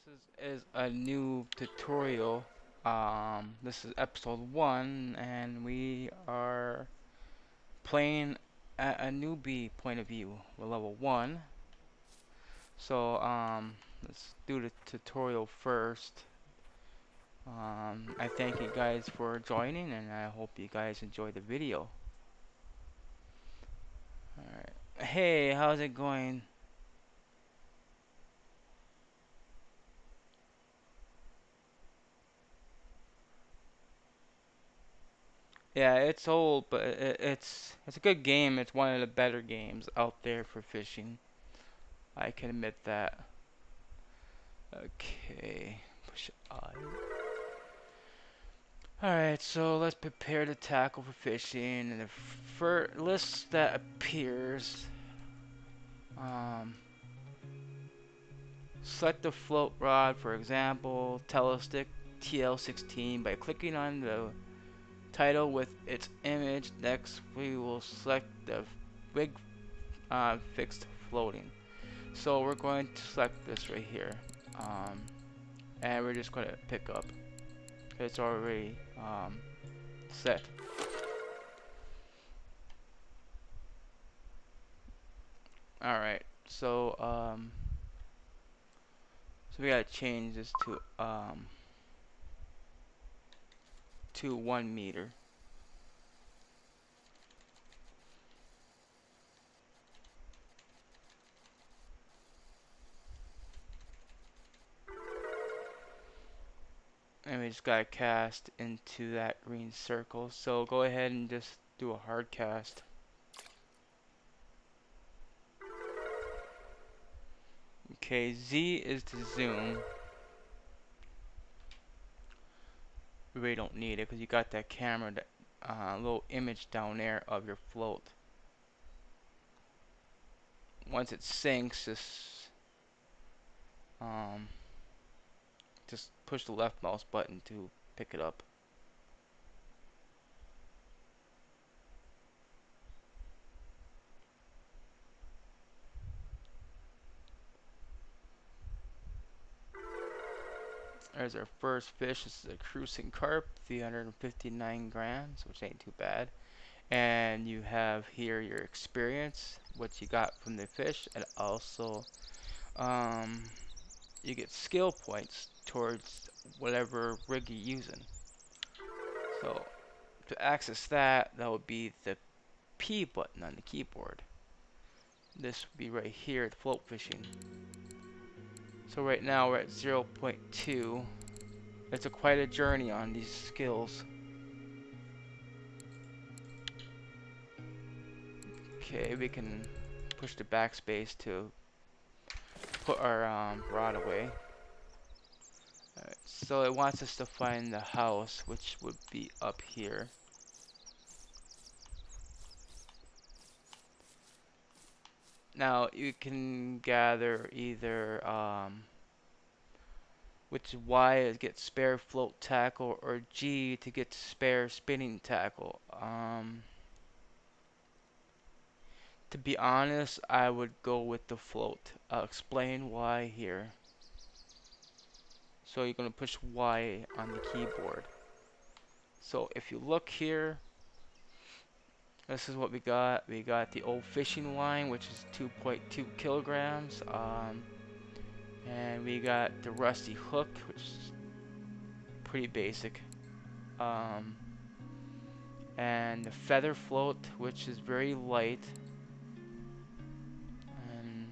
This is a new tutorial. This is episode 1, and we are playing at a newbie point of view. We're level 1. So, let's do the tutorial first. I thank you guys for joining, and I hope you guys enjoy the video. Alright. Hey, how's it going? Yeah, it's old, but it's a good game. It's one of the better games out there for fishing. I can admit that. Okay, push I. Alright, so let's prepare to tackle for fishing. And the first list that appears, um, select the float rod, for example, Telestick TL16 by clicking on the title with its image. Next, we will select the rig fixed floating. So we're going to select this right here, and we're just going to pick up. It's already set. Alright, so we gotta change this to 1 meter. And we just gotta cast into that green circle. So go ahead and just do a hard cast. Okay, Z is to zoom. We really don't need it because you got that camera, that little image down there of your float. Once it sinks, um, just push the left mouse button to pick it up. There's our first fish. This is a cruising carp, 359 grams, which ain't too bad. And you have here your experience, what you got from the fish, and also um, you get skill points towards whatever rig you're using. So to access that, that would be the P button on the keyboard. This would be right here at float fishing. So right now we're at 0.2. It's quite a journey on these skills. Okay, we can push the backspace to put our rod away. Alright, so it wants us to find the house, which would be up here. Now you can gather either which is Y to get spare float tackle, or G to get spare spinning tackle. To be honest, I would go with the float. I'll explain why here. So you're going to push Y on the keyboard. So if you look here, this is what we got. We got the old fishing line, which is 2.2 kilograms. And we got the rusty hook, which is pretty basic. And the feather float, which is very light. And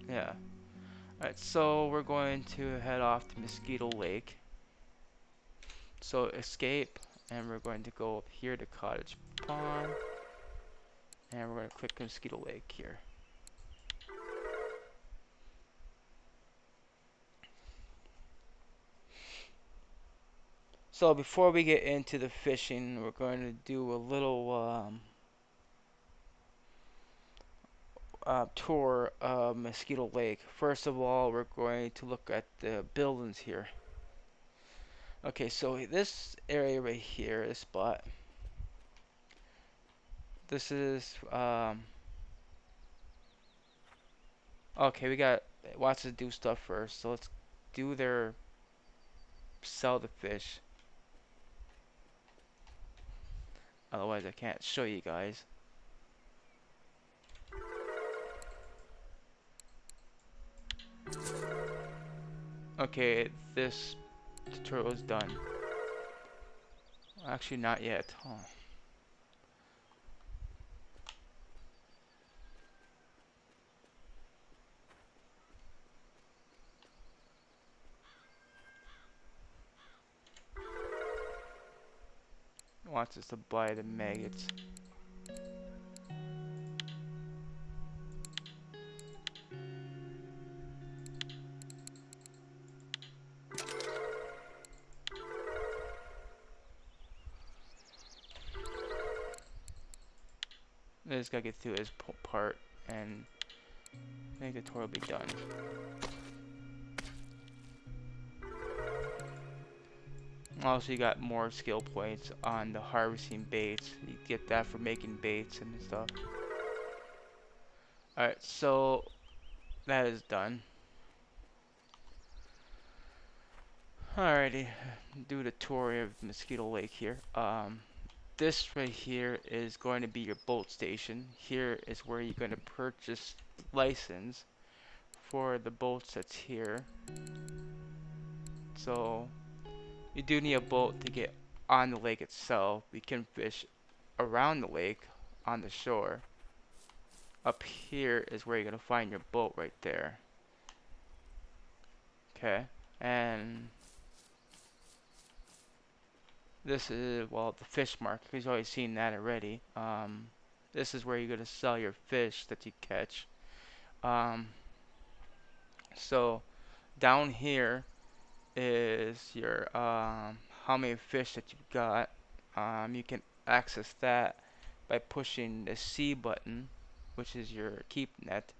yeah. Alright, so we're going to head off to Mosquito Lake. So escape, and we're going to go up here to Cottage Pond. And we're going to click Mosquito Lake here. So before we get into the fishing, we're going to do a little tour of Mosquito Lake. First of all, we're going to look at the buildings here. Okay, so this area right here, this spot, this is okay, we got It wants to do stuff first. So let's do their sell the fish. Otherwise, I can't show you guys. Okay, this tutorial is done. Actually, not yet. Huh. It wants us to buy the maggots. I just gotta get through this part and make the tutorial be done. Also, you got more skill points on the harvesting baits. You get that for making baits and stuff. Alright, so that is done. Alrighty, do the tour of Mosquito Lake here. This right here is going to be your boat station. Here is where you're going to purchase license for the boats that's here. So you do need a boat to get on the lake itself. We can fish around the lake on the shore. Up here is where you're going to find your boat right there. Okay, and this is, well, the fish market. You've already seen that already. This is where you're going to sell your fish that you catch. Um, so down here is your how many fish that you've got. You can access that by pushing the C button, which is your keep net,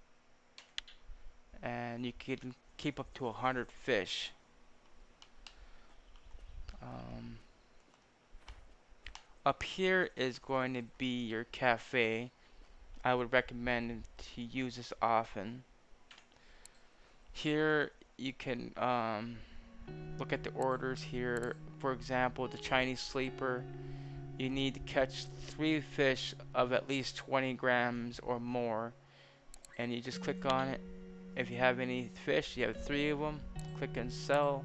and you can keep up to 100 fish. Um, Up here is going to be your cafe. I would recommend to use this often. Here you can look at the orders here. For example, the Chinese sleeper. You need to catch 3 fish of at least 20 grams or more, and you just click on it. If you have any fish, you have 3 of them. Click and sell.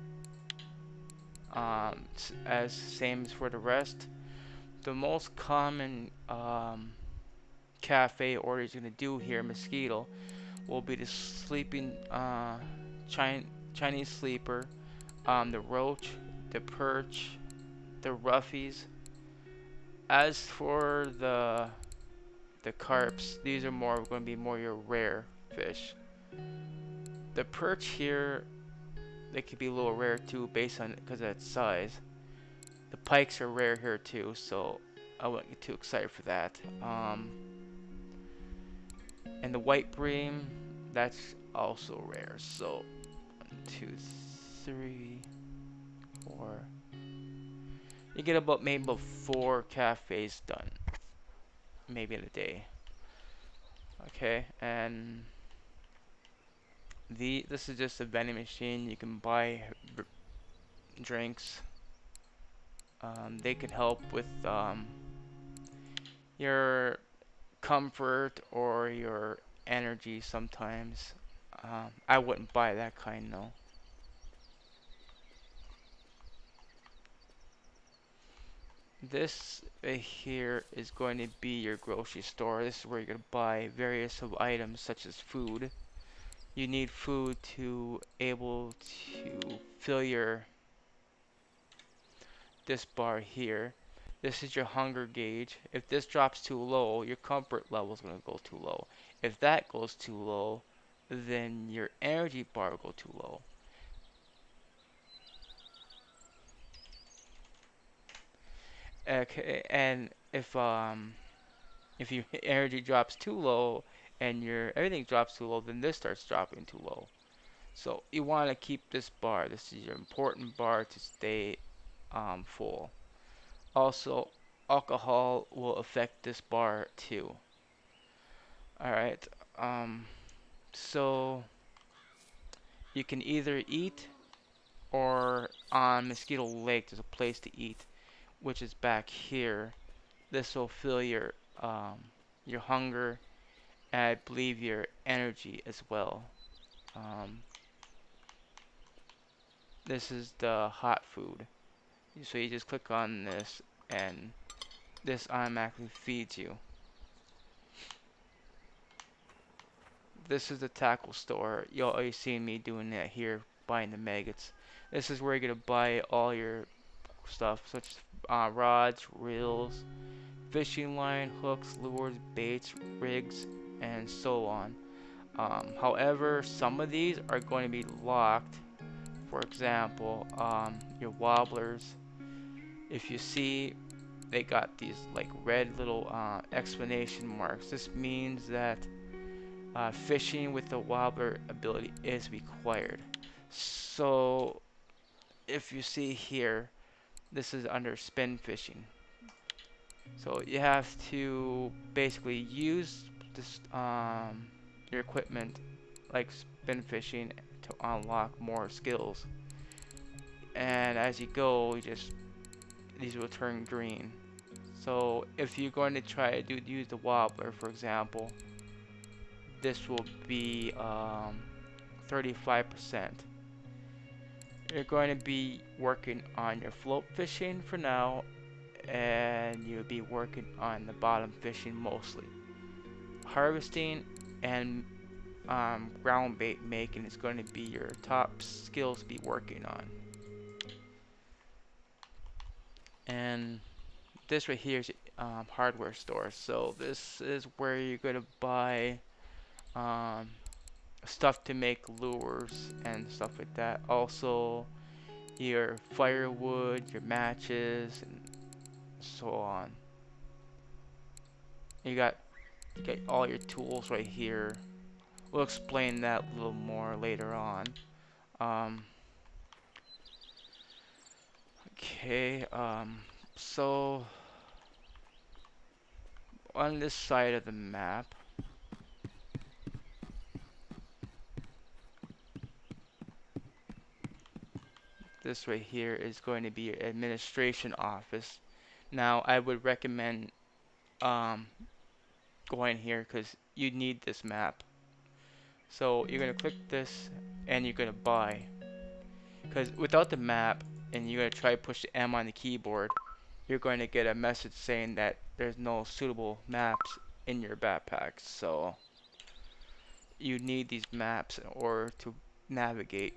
As same as for the rest. The most common cafe orders you're gonna do here in Mosquito will be the sleeping Chinese sleeper, the roach, the perch, the roughies. As for the carps, these are more going to be more your rare fish. The perch here, they could be a little rare too, based on because of its size. The pikes are rare here too, so I wouldn't get too excited for that. And the white bream, that's also rare. So 1, 2, 3, 4. You get about maybe about 4 cafes done, maybe in a day. Okay, and this is just a vending machine. You can buy drinks. They can help with your comfort or your energy sometimes. I wouldn't buy that kind though. This here is going to be your grocery store. This is where you're going to buy various of items such as food. You need food to able to fill your this bar here. This is your hunger gauge. If this drops too low, your comfort level is going to go too low. If that goes too low, then your energy bar will go too low. Okay, and if your energy drops too low and your everything drops too low, then this starts dropping too low. So you want to keep this bar. This is your important bar to stay full. Also, alcohol will affect this bar too. All right. So You can either eat or on Mosquito Lake there's a place to eat, which is back here. This will fill your hunger and I believe your energy as well. Um, this is the hot food. So you just click on this and this automatically feeds you. This is the tackle store. You'll always see me doing that here, buying the maggots. This is where you're gonna buy all your stuff, such as rods, reels, fishing line, hooks, lures, baits, rigs, and so on. However, some of these are going to be locked. For example, your wobblers. If you see, they got these like red little exclamation marks. This means that fishing with the wobbler ability is required. So if you see here, this is under spin fishing. So you have to basically use this your equipment like spin fishing to unlock more skills. And as you go, these will turn green. So if you're going to try to use the wobbler, for example, this will be 35%. You're going to be working on your float fishing for now, and you'll be working on the bottom fishing mostly. Harvesting and ground bait making is going to be your top skills to be working on. And this right here is hardware store. So this is where you're going to buy um, stuff to make lures and stuff like that. Also, your firewood, your matches, and so on. You got all your tools right here. We'll explain that a little more later on. Um, okay, so on this side of the map, this right here is going to be your administration office. Now, I would recommend um, going here because you need this map. So you're gonna click this and you're gonna buy. Because without the map and you're gonna try to push the M on the keyboard, you're going to get a message saying that there's no suitable maps in your backpack. So you need these maps in order to navigate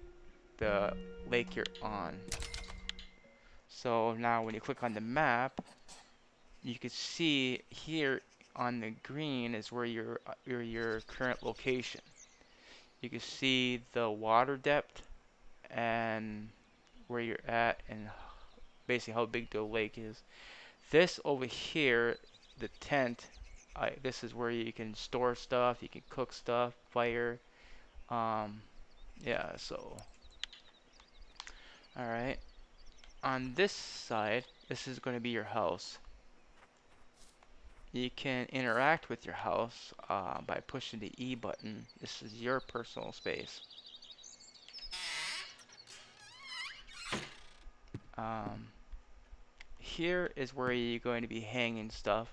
the lake you're on. So now when you click on the map, you can see here on the green is where your current location. You can see the water depth and where you're at and basically how big the lake is. This over here, the tent, this is where you can store stuff, you can cook stuff, fire. Um, yeah, so alright. On this side, this is going to be your house. You can interact with your house by pushing the E button. This is your personal space. Here is where you're going to be hanging stuff.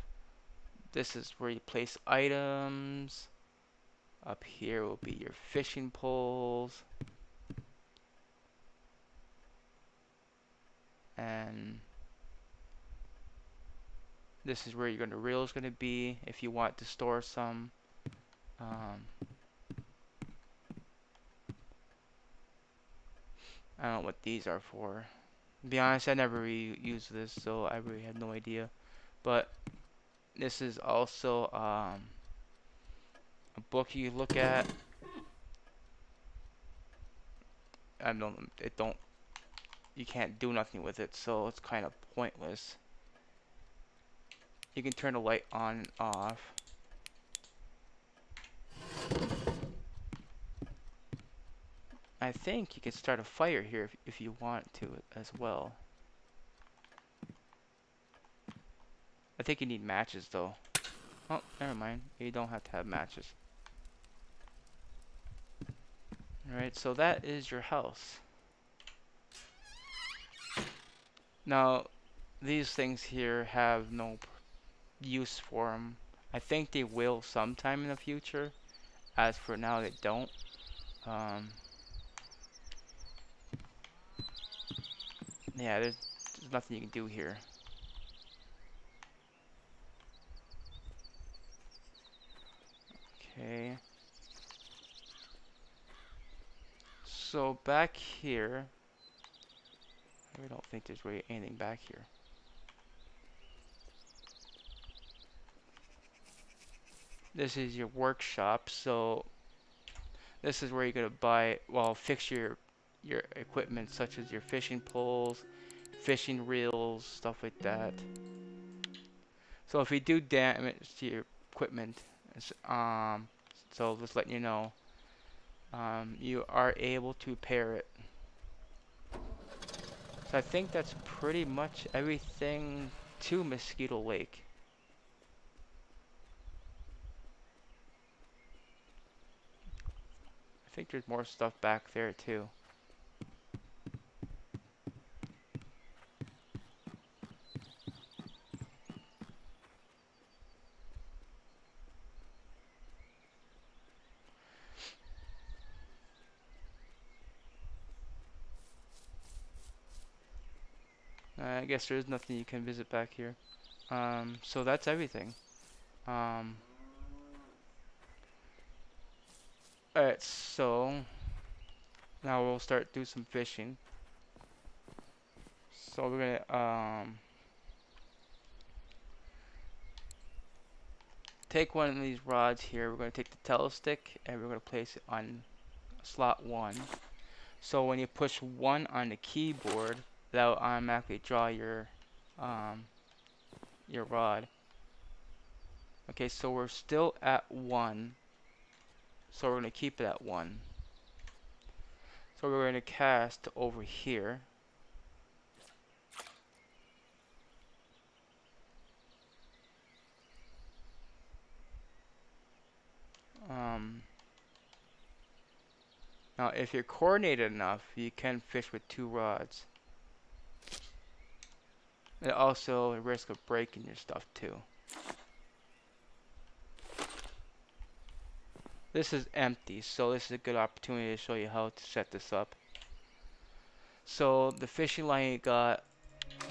This is where you place items. Up here will be your fishing poles. And this is where your reel is going to be if you want to store some. I don't know what these are for. To be honest, I never really used this, so I really have no idea. But this is also a book you look at. You can't do nothing with it, so it's kind of pointless. You can turn the light on and off. I think you can start a fire here if you want to as well. I think you need matches though. Oh, never mind. You don't have to have matches. Alright, so that is your house. Now, these things here have no use for them. I think they will sometime in the future. As for now, they don't. Um, yeah, there's nothing you can do here. Okay. So back here, I don't think there's really anything back here. This is your workshop, so this is where you're gonna buy, well, fix your equipment, such as your fishing poles, fishing reels, stuff like that. So if you do damage to your equipment, so just letting you know, you are able to repair it. So I think that's pretty much everything to Mosquito Lake. I think there's more stuff back there too. I guess there's nothing you can visit back here. So that's everything. Um, Alright, so now we'll start do some fishing. So we're gonna take one of these rods here. We're gonna take the telestick and we're gonna place it on slot 1. So when you push 1 on the keyboard, that will automatically draw your rod. Okay, so we're still at 1. So we're gonna keep it at 1. So we're gonna cast over here. Um, Now, if you're coordinated enough, you can fish with 2 rods. And also a risk of breaking your stuff too. This is empty, so this is a good opportunity to show you how to set this up. So the fishing line you got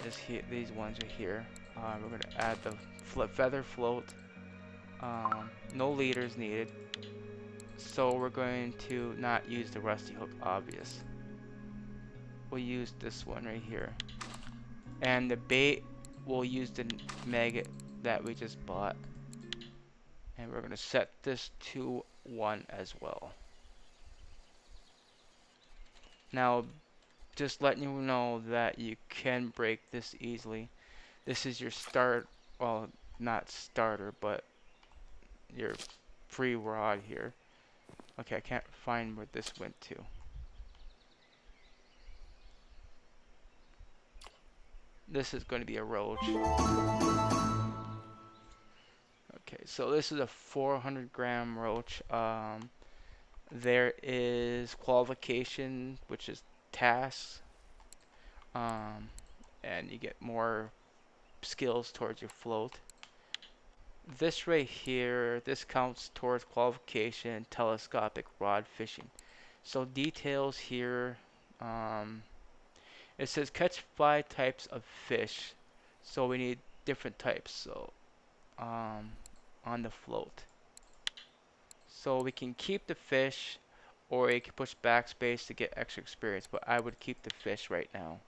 is here. These ones are here. We're going to add the feather float. No leaders needed. So we're going to not use the rusty hook, obvious. We'll use this one right here. And the bait, we'll use the maggot that we just bought. And we're going to set this to 1 as well. Now, just letting you know that you can break this easily. This is your start, well, not starter, but your free rod here. Okay, I can't find where this went to. This is going to be a roach. Okay, so this is a 400-gram roach. There is qualification, which is tasks, and you get more skills towards your float. This right here, this counts towards qualification telescopic rod fishing. So details here, it says catch 5 types of fish. So we need different types. So on the float. So we can keep the fish, or you can push backspace to get extra experience. But I would keep the fish right now.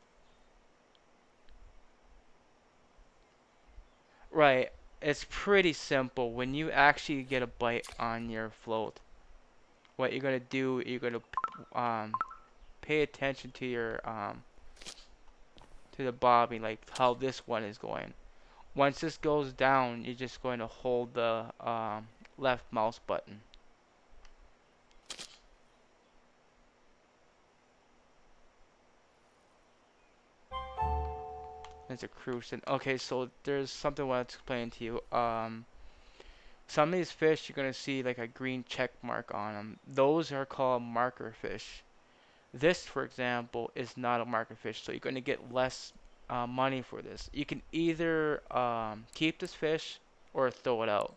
Right. It's pretty simple. When you actually get a bite on your float, what you're gonna do, you're gonna pay attention to your to the bobbing, like how this one is going. Once this goes down, you're just going to hold the left mouse button. There's a cruise. And okay, so there's something I want to explain to you. Some of these fish you're gonna see like a green check mark on them. Those are called marker fish. This, for example, is not a marker fish, so you're gonna get less money for this. You can either keep this fish or throw it out.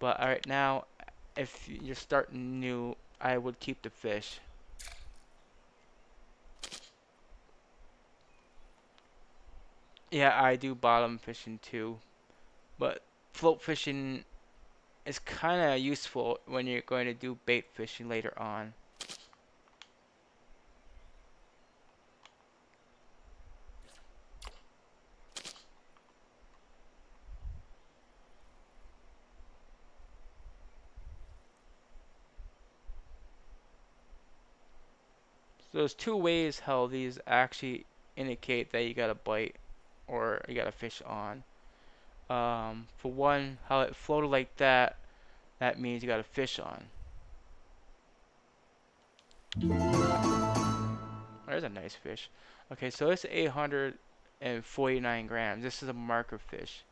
But right now, if you're starting new, I would keep the fish. Yeah, I do bottom fishing too, but float fishing is kind of useful when you're going to do bait fishing later on. So there's two ways how these actually indicate that you got a bite or you got a fish on. For one, how it floated like that, that means you got a fish on. There's a nice fish. Okay, so it's 849 grams. This is a marker fish.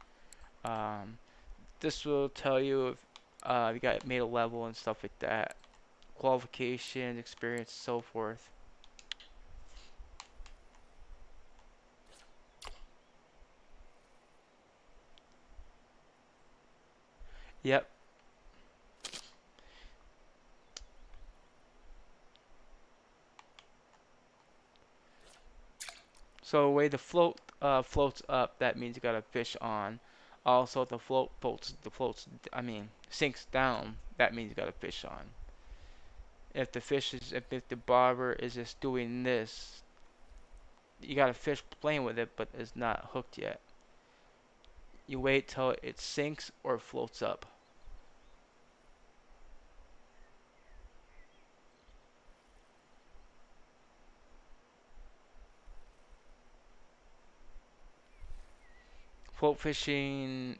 Um, this will tell you if you got made a level and stuff like that. Qualifications, experience, so forth. Yep. So the way the float floats up, that means you got a fish on. Also, if the I mean, sinks down, that means you got a fish on. If the bobber is just doing this, you got a fish playing with it, but it's not hooked yet. You wait till it sinks or floats up. Float fishing,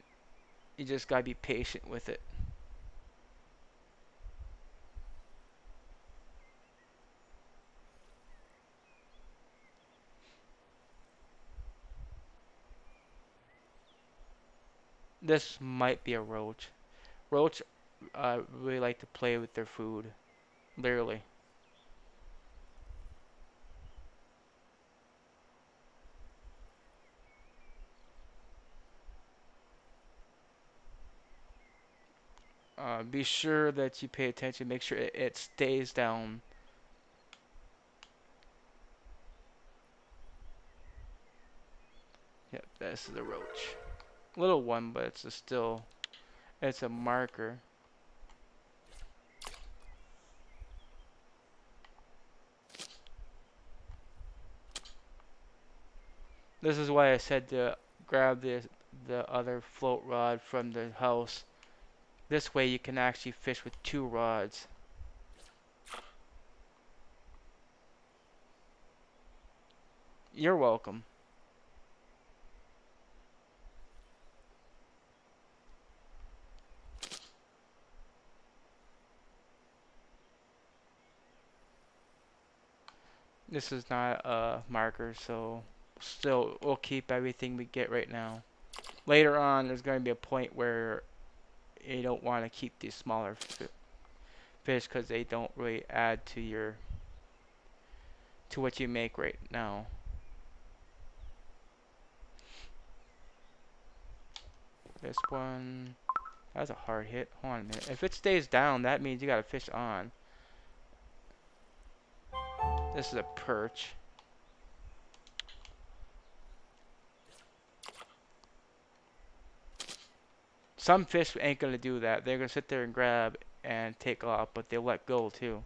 you just gotta be patient with it. This might be a roach. Roach really like to play with their food, literally. Be sure that you pay attention. Make sure it stays down. Yep, this is a roach. Little one, but it's a marker. This is why I said to grab the other float rod from the house. This way you can actually fish with two rods. You're welcome. This is not a marker, so still we'll keep everything we get right now. Later on, there's going to be a point where you don't want to keep these smaller fish because they don't really add to what you make right now. This one, that's a hard hit. Hold on a minute. If it stays down, that means you got a fish on. This is a perch. Some fish ain't gonna do that. They're gonna sit there and grab and take off, but they'll let go too.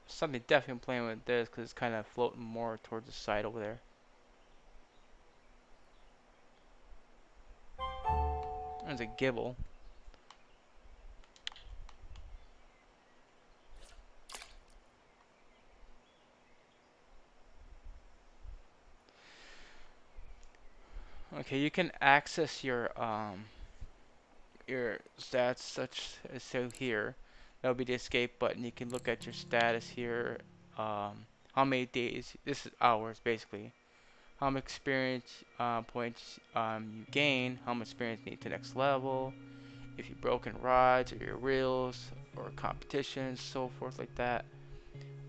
Something definitely playing with this because it's kind of floating more towards the side over there. There's a gibble. Okay, you can access your stats such as so here. That'll be the escape button. You can look at your status here. How many days? This is hours basically. How much experience points you gain? How much experience you need to next level? If you've broken rods or your reels or competitions, so forth like that.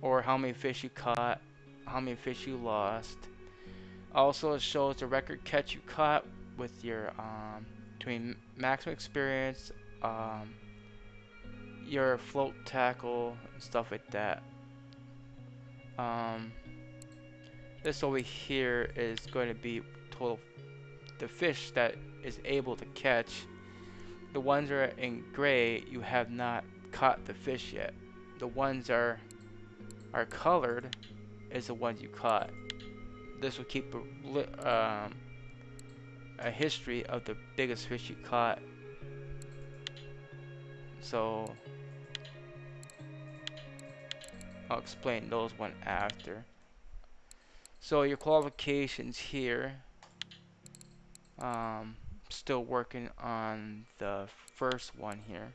Or how many fish you caught? How many fish you lost? Also, it shows the record catch you caught with your between maximum experience, um, your float tackle, and stuff like that. Um, this over here is going to be total the fish that is able to catch. The ones that are in gray, you have not caught the fish yet. The ones are colored is the ones you caught. This will keep a history of the biggest fish you caught. So I'll explain those one after. So your qualifications here. Still working on the first one here.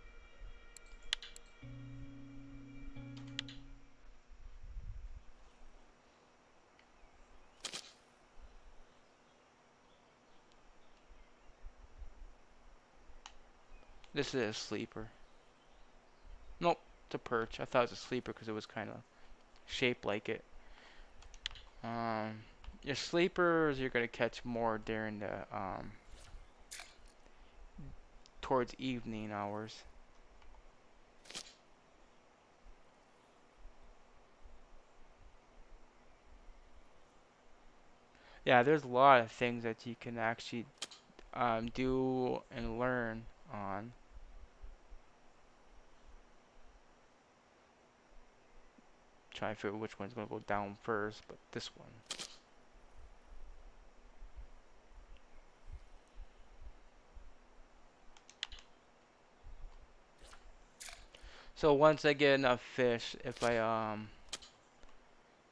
This is a sleeper. Nope, it's a perch. I thought it was a sleeper because it was kind of shaped like it. Your sleepers you're gonna catch more during the towards evening hours. Yeah, there's a lot of things that you can actually do and learn on. Trying to figure which one's gonna go down first, but this one. So once I get enough fish, if I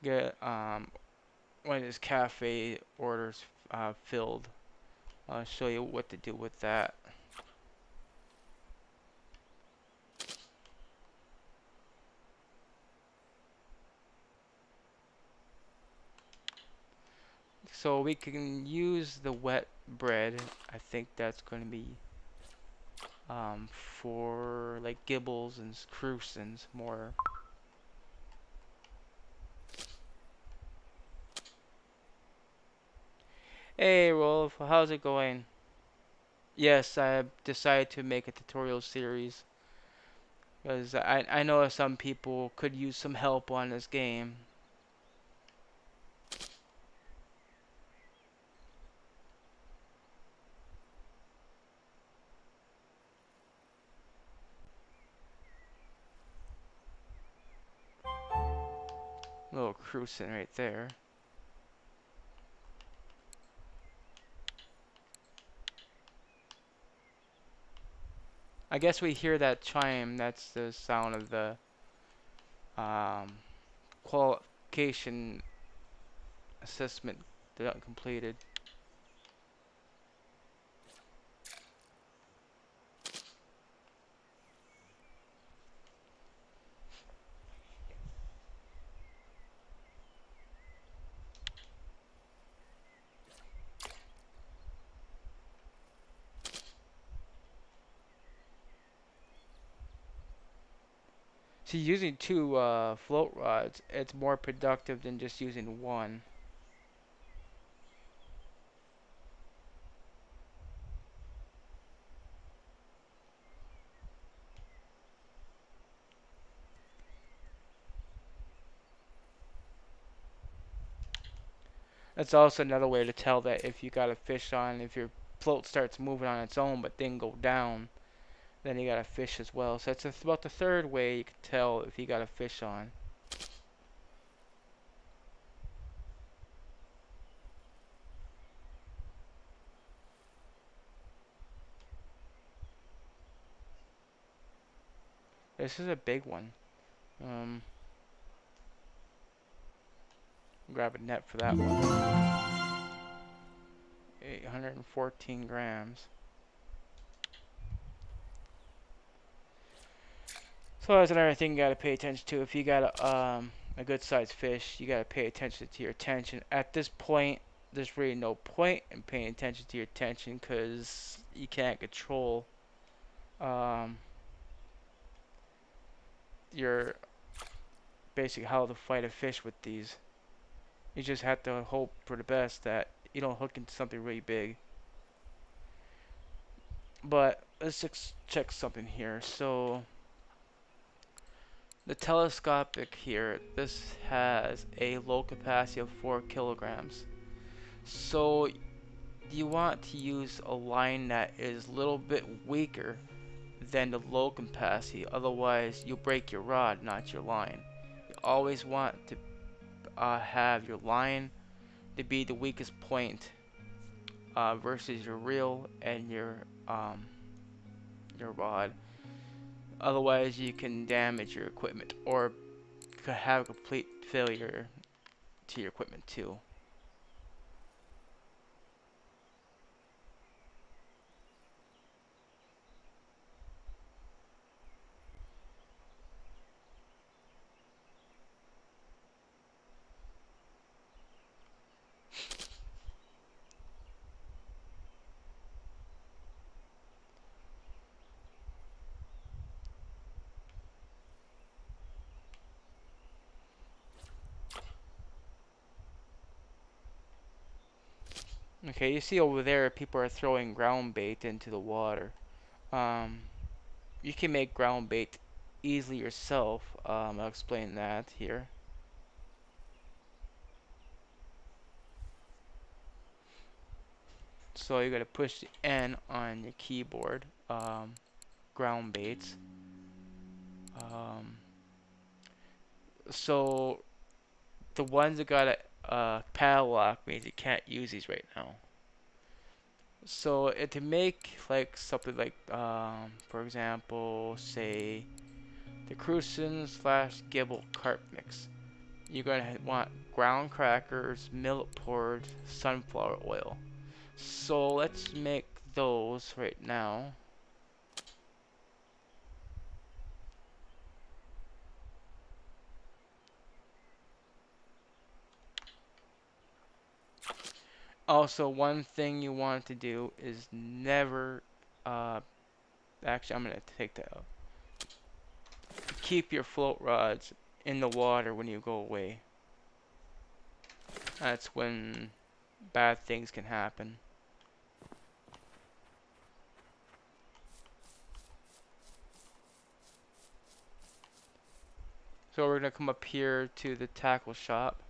get one of these cafe orders filled, I'll show you what to do with that. So we can use the wet bread. I think that's going to be for like gibbles and cruisins more. Hey Rolf, how's it going? Yes, I decided to make a tutorial series because I know some people could use some help on this game. Little cruisin right there. I guess we hear that chime. That's the sound of the um, qualification assessment completed. See, using two float rods, it's more productive than just using one. That's also another way to tell that if you got a fish on, if your float starts moving on its own but then go down, then you got a fish as well. So that's about the third way you can tell if you got a fish on. This is a big one. Um, Grab a net for that one. 114 grams. So that's another thing you gotta pay attention to. If you got a good sized fish, you gotta pay attention to your tension. At this point, there's really no point in paying attention to your tension because you can't control um, your basically how to fight a fish with these. You just have to hope for the best that you don't hook into something really big. But let's just check something here. So the telescopic here, this has a low capacity of 4 kilograms. So you want to use a line that is a little bit weaker than the low capacity, otherwise you'll break your rod, not your line. You always want to have your line to be the weakest point versus your reel and your rod. Otherwise, you can damage your equipment or could have a complete failure to your equipment too. Okay, you see over there, people are throwing ground bait into the water. Um, you can make ground bait easily yourself. I'll explain that here. So you gotta push the N on your keyboard. Ground baits. Um, so the ones that got a padlock means you can't use these right now. So to make like something like, for example, say the crucian slash gibble carp mix, you're gonna want ground crackers, millet poured, sunflower oil. So let's make those right now. Also, one thing you want to do is never, uh, actually, I'm gonna take that out. Keep your float rods in the water when you go away. That's when bad things can happen. So we're gonna come up here to the tackle shop.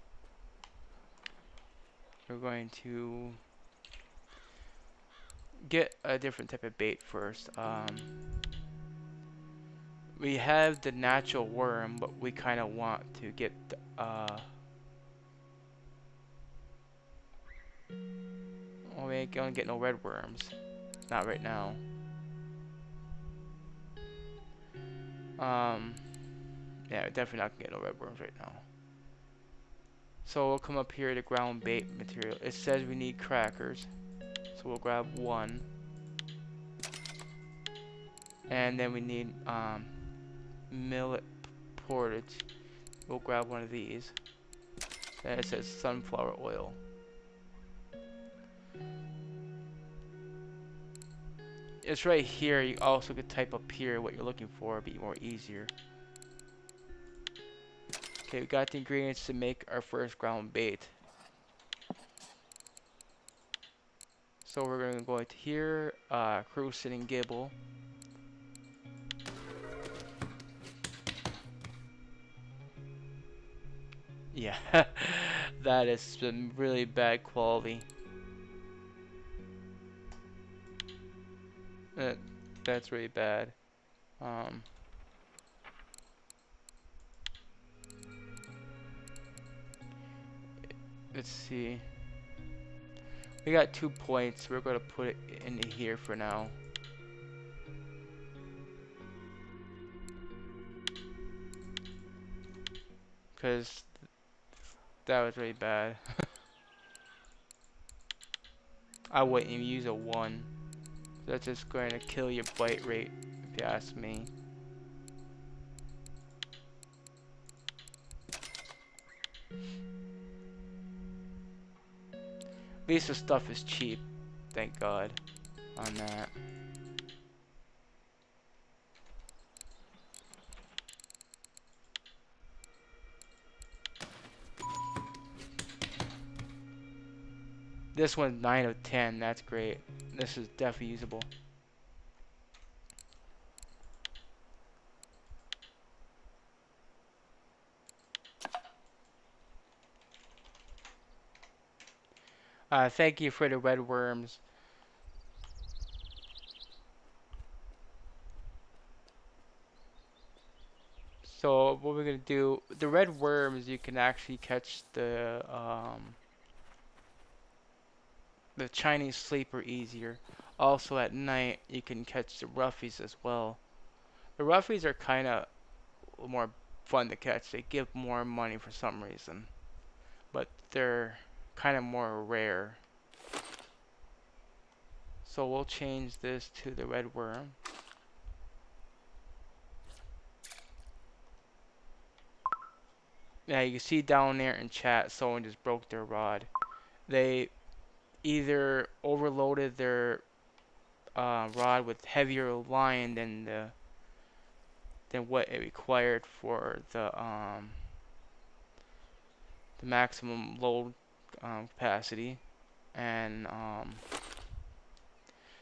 We're going to get a different type of bait first. We have the natural worm, but we kind of want to get well, we ain't gonna get no red worms. Not right now. Um, yeah, definitely not gonna get no red worms right now. So we'll come up here to ground bait material. It says we need crackers, so we'll grab one. And then we need millet portage. We'll grab one of these. Then it says sunflower oil. It's right here. You also could type up here what you're looking for, be more easier. Okay, we got the ingredients to make our first ground bait. So we're gonna go into here, crucian and gibble. Yeah, that is some really bad quality. That, that's really bad. Um, let's see. We got 2 points. We're gonna put it into here for now. Because that was really bad. I wouldn't even use a 1. That's just going to kill your bite rate, if you ask me. At least the stuff is cheap, thank God, on that. This one's 9 of 10, that's great. This is definitely usable. Thank you for the red worms. So what we're gonna do, the red worms, you can actually catch the Chinese sleeper easier. Also at night, you can catch the roughies as well. The roughies are kind of more fun to catch. They give more money for some reason, but they're kind of more rare. So we'll change this to the red worm. Yeah, you can see down there in chat, someone just broke their rod. They either overloaded their rod with heavier line than what it required for the maximum load capacity, and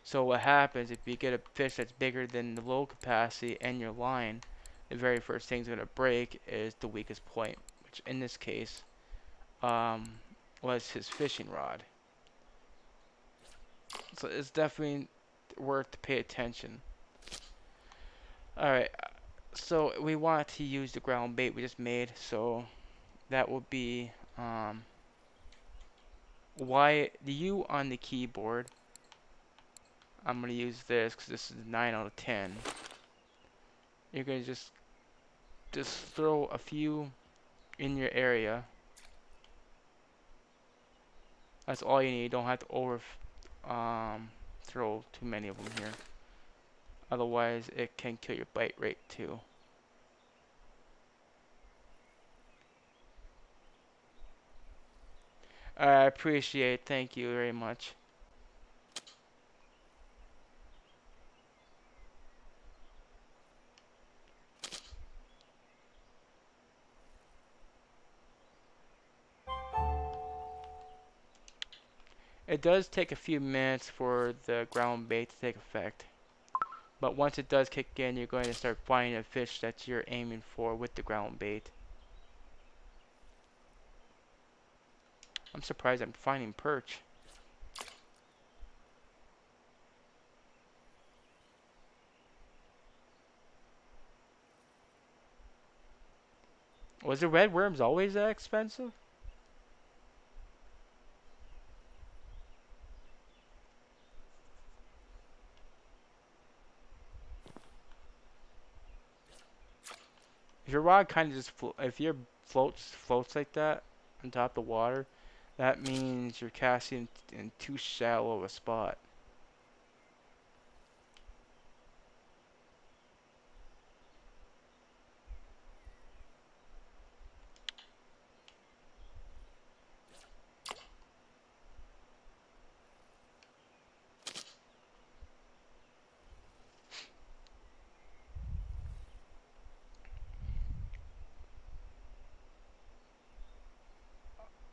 so what happens if you get a fish that's bigger than the load capacity and your line, the very first thing's gonna break is the weakest point, which in this case um, was his fishing rod. So it's definitely worth to pay attention. Alright, so we want to use the ground bait we just made, so that will be the U on the keyboard. I'm going to use this because this is 9 out of 10. You're going to just throw a few in your area. That's all you need. You don't have to throw too many of them here. Otherwise, it can kill your bite rate too. I appreciate it. Thank you very much. It does take a few minutes for the ground bait to take effect. But once it does kick in, you're going to start finding a fish that you're aiming for with the ground bait. I'm surprised I'm finding perch. Was the red worms always that expensive? If your rod kind of just if your floats like that on top of the water, that means you're casting in too shallow of a spot.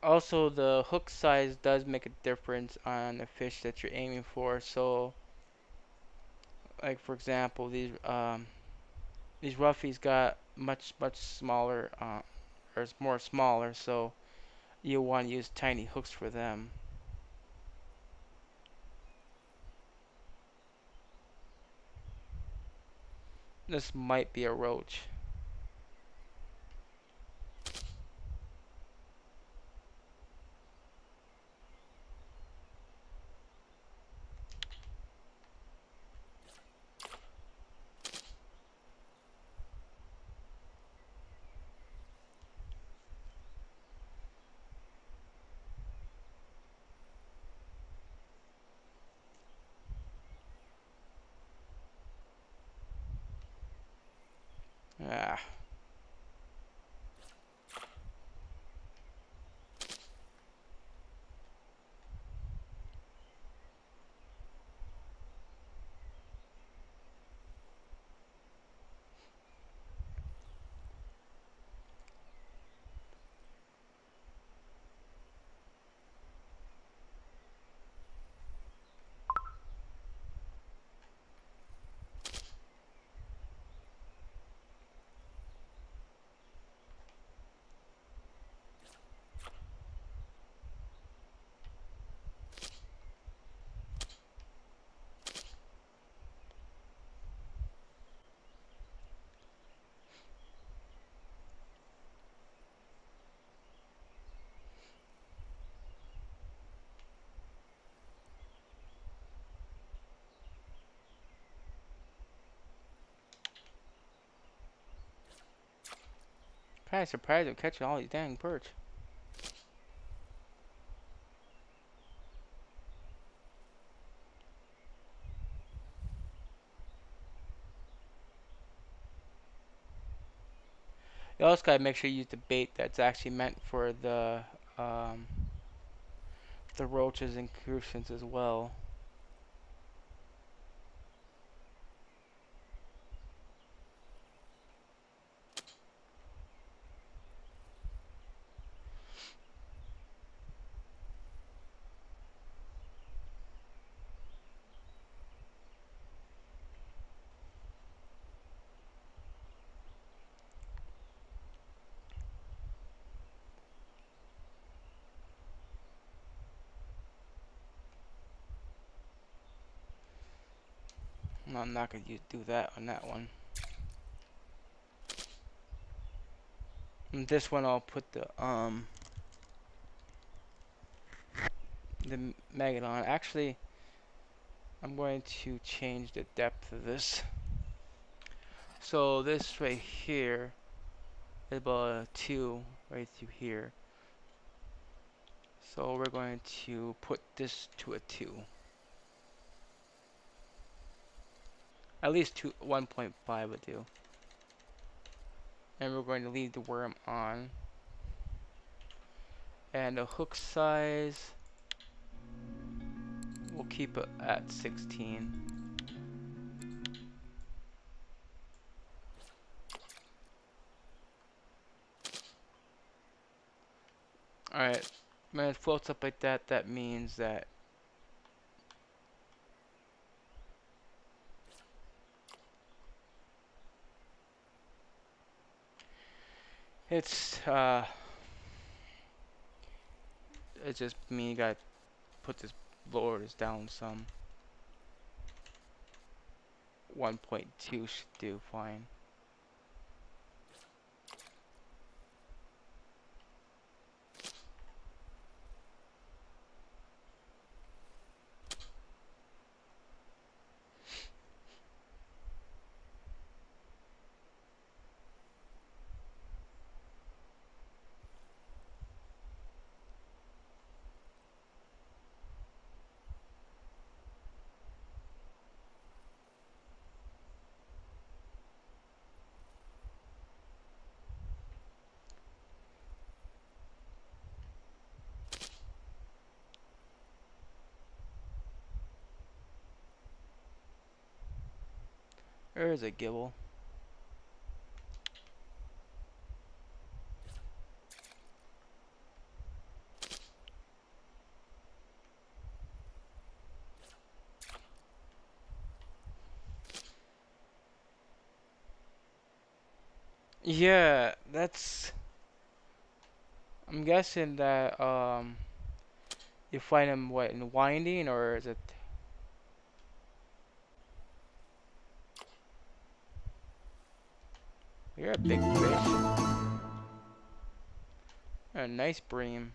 Also, the hook size does make a difference on the fish that you're aiming for. So, like for example, these roughies got much smaller, or more smaller. So you want to use tiny hooks for them. This might be a roach. Kinda surprised I'm catching all these dang perch. You also gotta make sure you use the bait that's actually meant for um, the roaches and crucians as well. No, I'm not gonna do that on that one. And this one I'll put the Megalon. Actually, I'm going to change the depth of this. So this right here is about a 2 right through here. So we're going to put this to a 2. At least 1.5 would do. And we're going to leave the worm on. And the hook size, we'll keep it at 16. Alright, when it floats up like that, that means that it's just me gotta put this, lower this down some. 1.2 should do fine. There's a gibble. Yeah, that's, I'm guessing that you find them what, in winding, or is it? You're a big fish. A nice bream.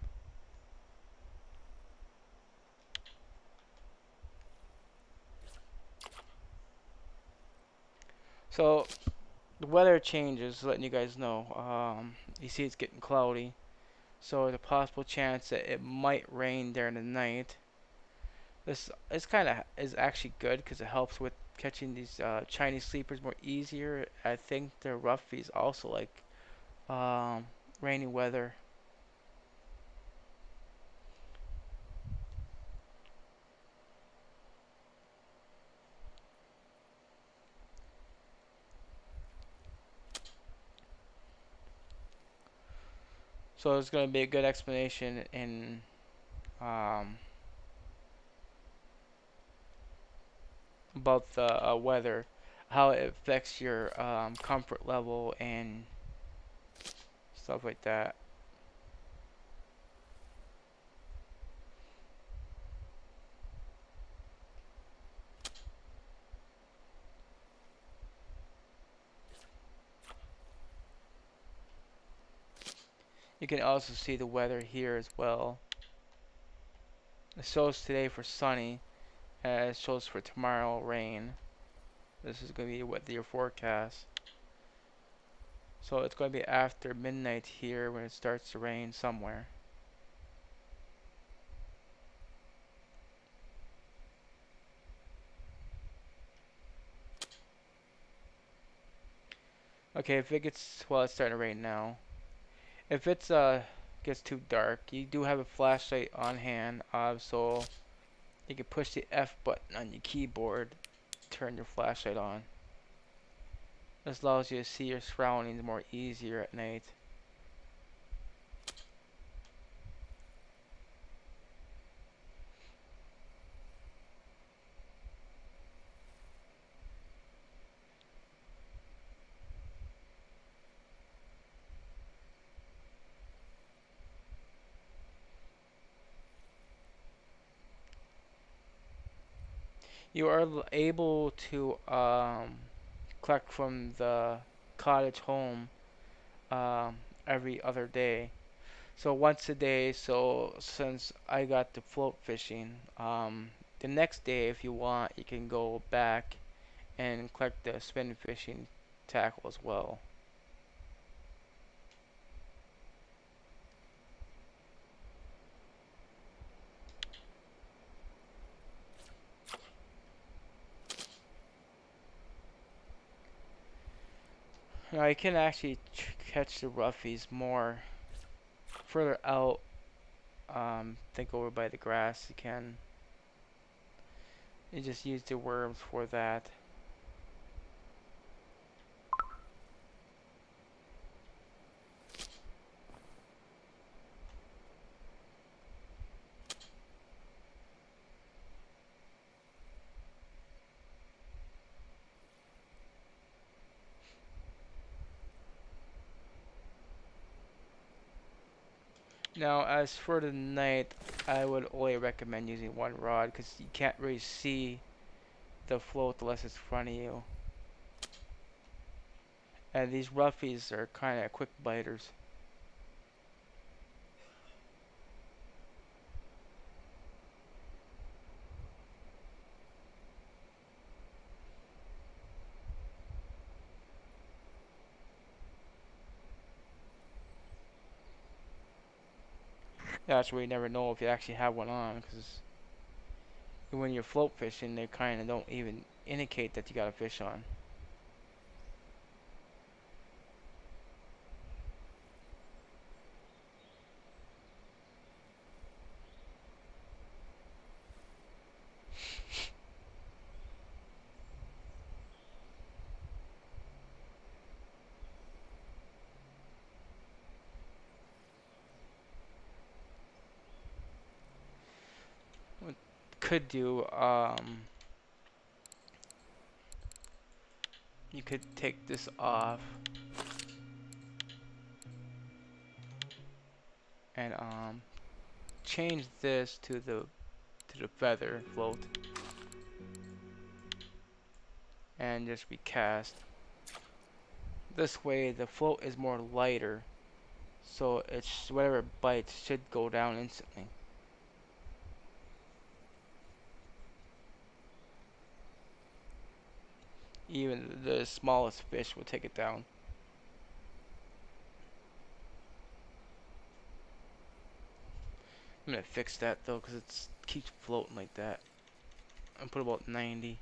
So the weather changes, letting you guys know. You see it's getting cloudy, so there's a possible chance that it might rain during the night. This is kind of is actually good because it helps with catching these Chinese sleepers more easier. I think the roughies also like rainy weather. So it's going to be a good explanation in um, about the weather, how it affects your comfort level and stuff like that. You can also see the weather here as well. It shows today for sunny, and it shows for tomorrow rain. This is going to be what your forecast. So it's going to be after midnight here when it starts to rain somewhere. Okay, if it gets, well, it's starting to rain now. If it's gets too dark, you do have a flashlight on hand, so you can push the F button on your keyboard, turn your flashlight on. This allows you to see your surroundings more easier at night. You are able to collect from the cottage home um, every other day. So once a day. So since I got the float fishing, the next day, if you want, you can go back and collect the spin fishing tackle as well. Now you can actually catch the roughies more further out. Think over by the grass. You can. You just use the worms for that. Now, as for the night, I would only recommend using one rod because you can't really see the float unless it's in front of you. And these roughies are kind of quick biters. That's where you never know if you actually have one on because when you're float fishing, they kind of don't even indicate that you got a fish on. What could do, you could take this off and change this to the feather float and just recast. This way the float is more lighter, so it's whatever bites should go down instantly. Even the smallest fish will take it down. I'm gonna fix that though, cause it keeps floating like that. I'll put about 90.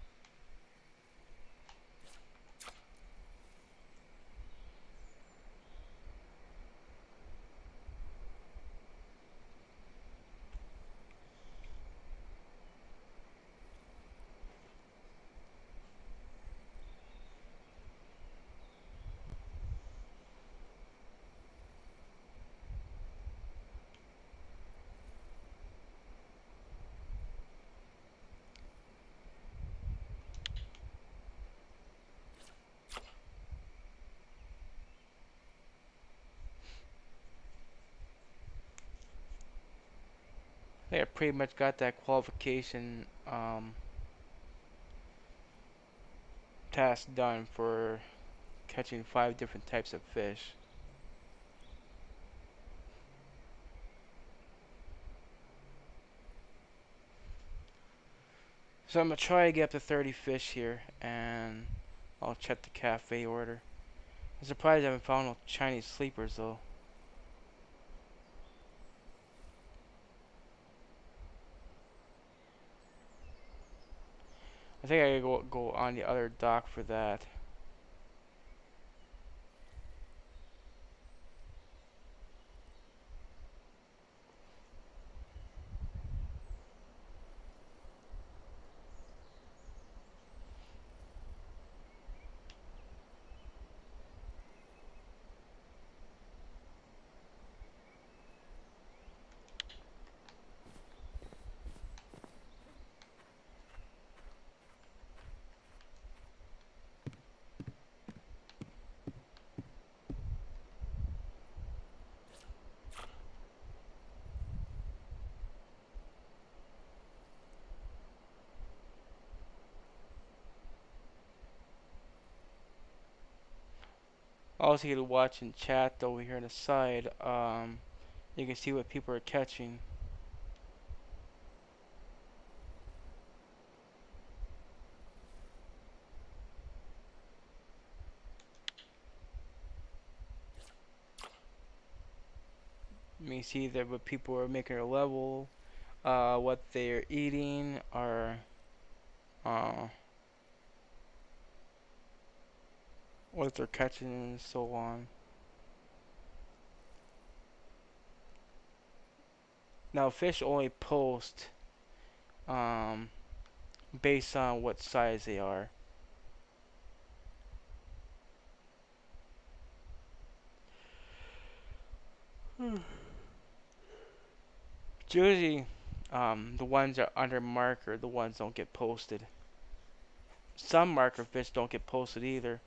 I think I pretty much got that qualification task done for catching 5 different types of fish. So I'm gonna try to get up to 30 fish here, and I'll check the cafe order. I'm surprised I haven't found no Chinese sleepers though. I think I gotta go on the other dock for that. Also, you can watch and chat over here on the side. You can see what people are catching. You can see that what people are making a level, what they're eating, or uh, what they're catching, and so on. Now, fish only post um, based on what size they are. Usually, the ones that are under marker, the ones don't get posted. Some marker fish don't get posted either.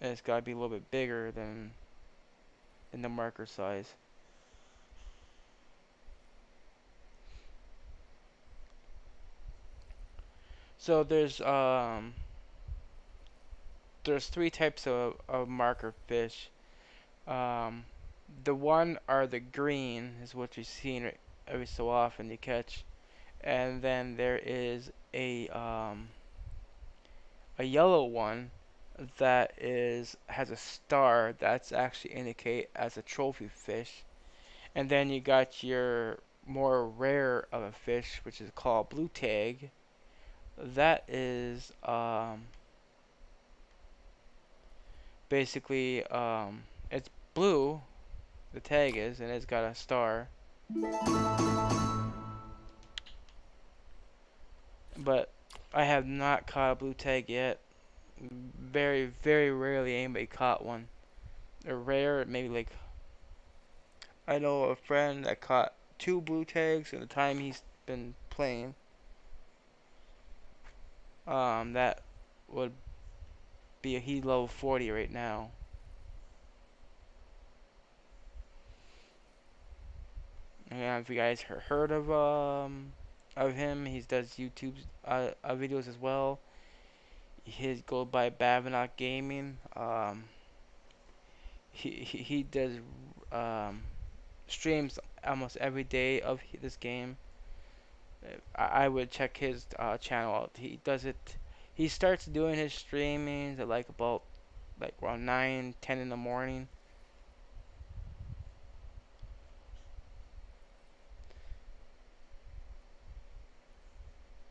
And it's gotta be a little bit bigger than in the marker size. So there's three types of marker fish. Um, the one are the green is what you've seen every so often you catch, and then there is a yellow one that is has a star that's actually indicate as a trophy fish, and then you got your more rare of a fish which is called blue tag. That is basically it's blue, the tag is, and it's got a star. But I have not caught a blue tag yet. Very, very rarely anybody caught one. They're rare, maybe like I know a friend that caught two blue tags in the time he's been playing. That would be he's level 40 right now. And if you guys heard of him, he does YouTube videos as well. His goes by Bavinot Gaming. He does um, streams almost every day of this game. I would check his channel out. He does it. He starts doing his streamings at like about like around 9, 10 in the morning.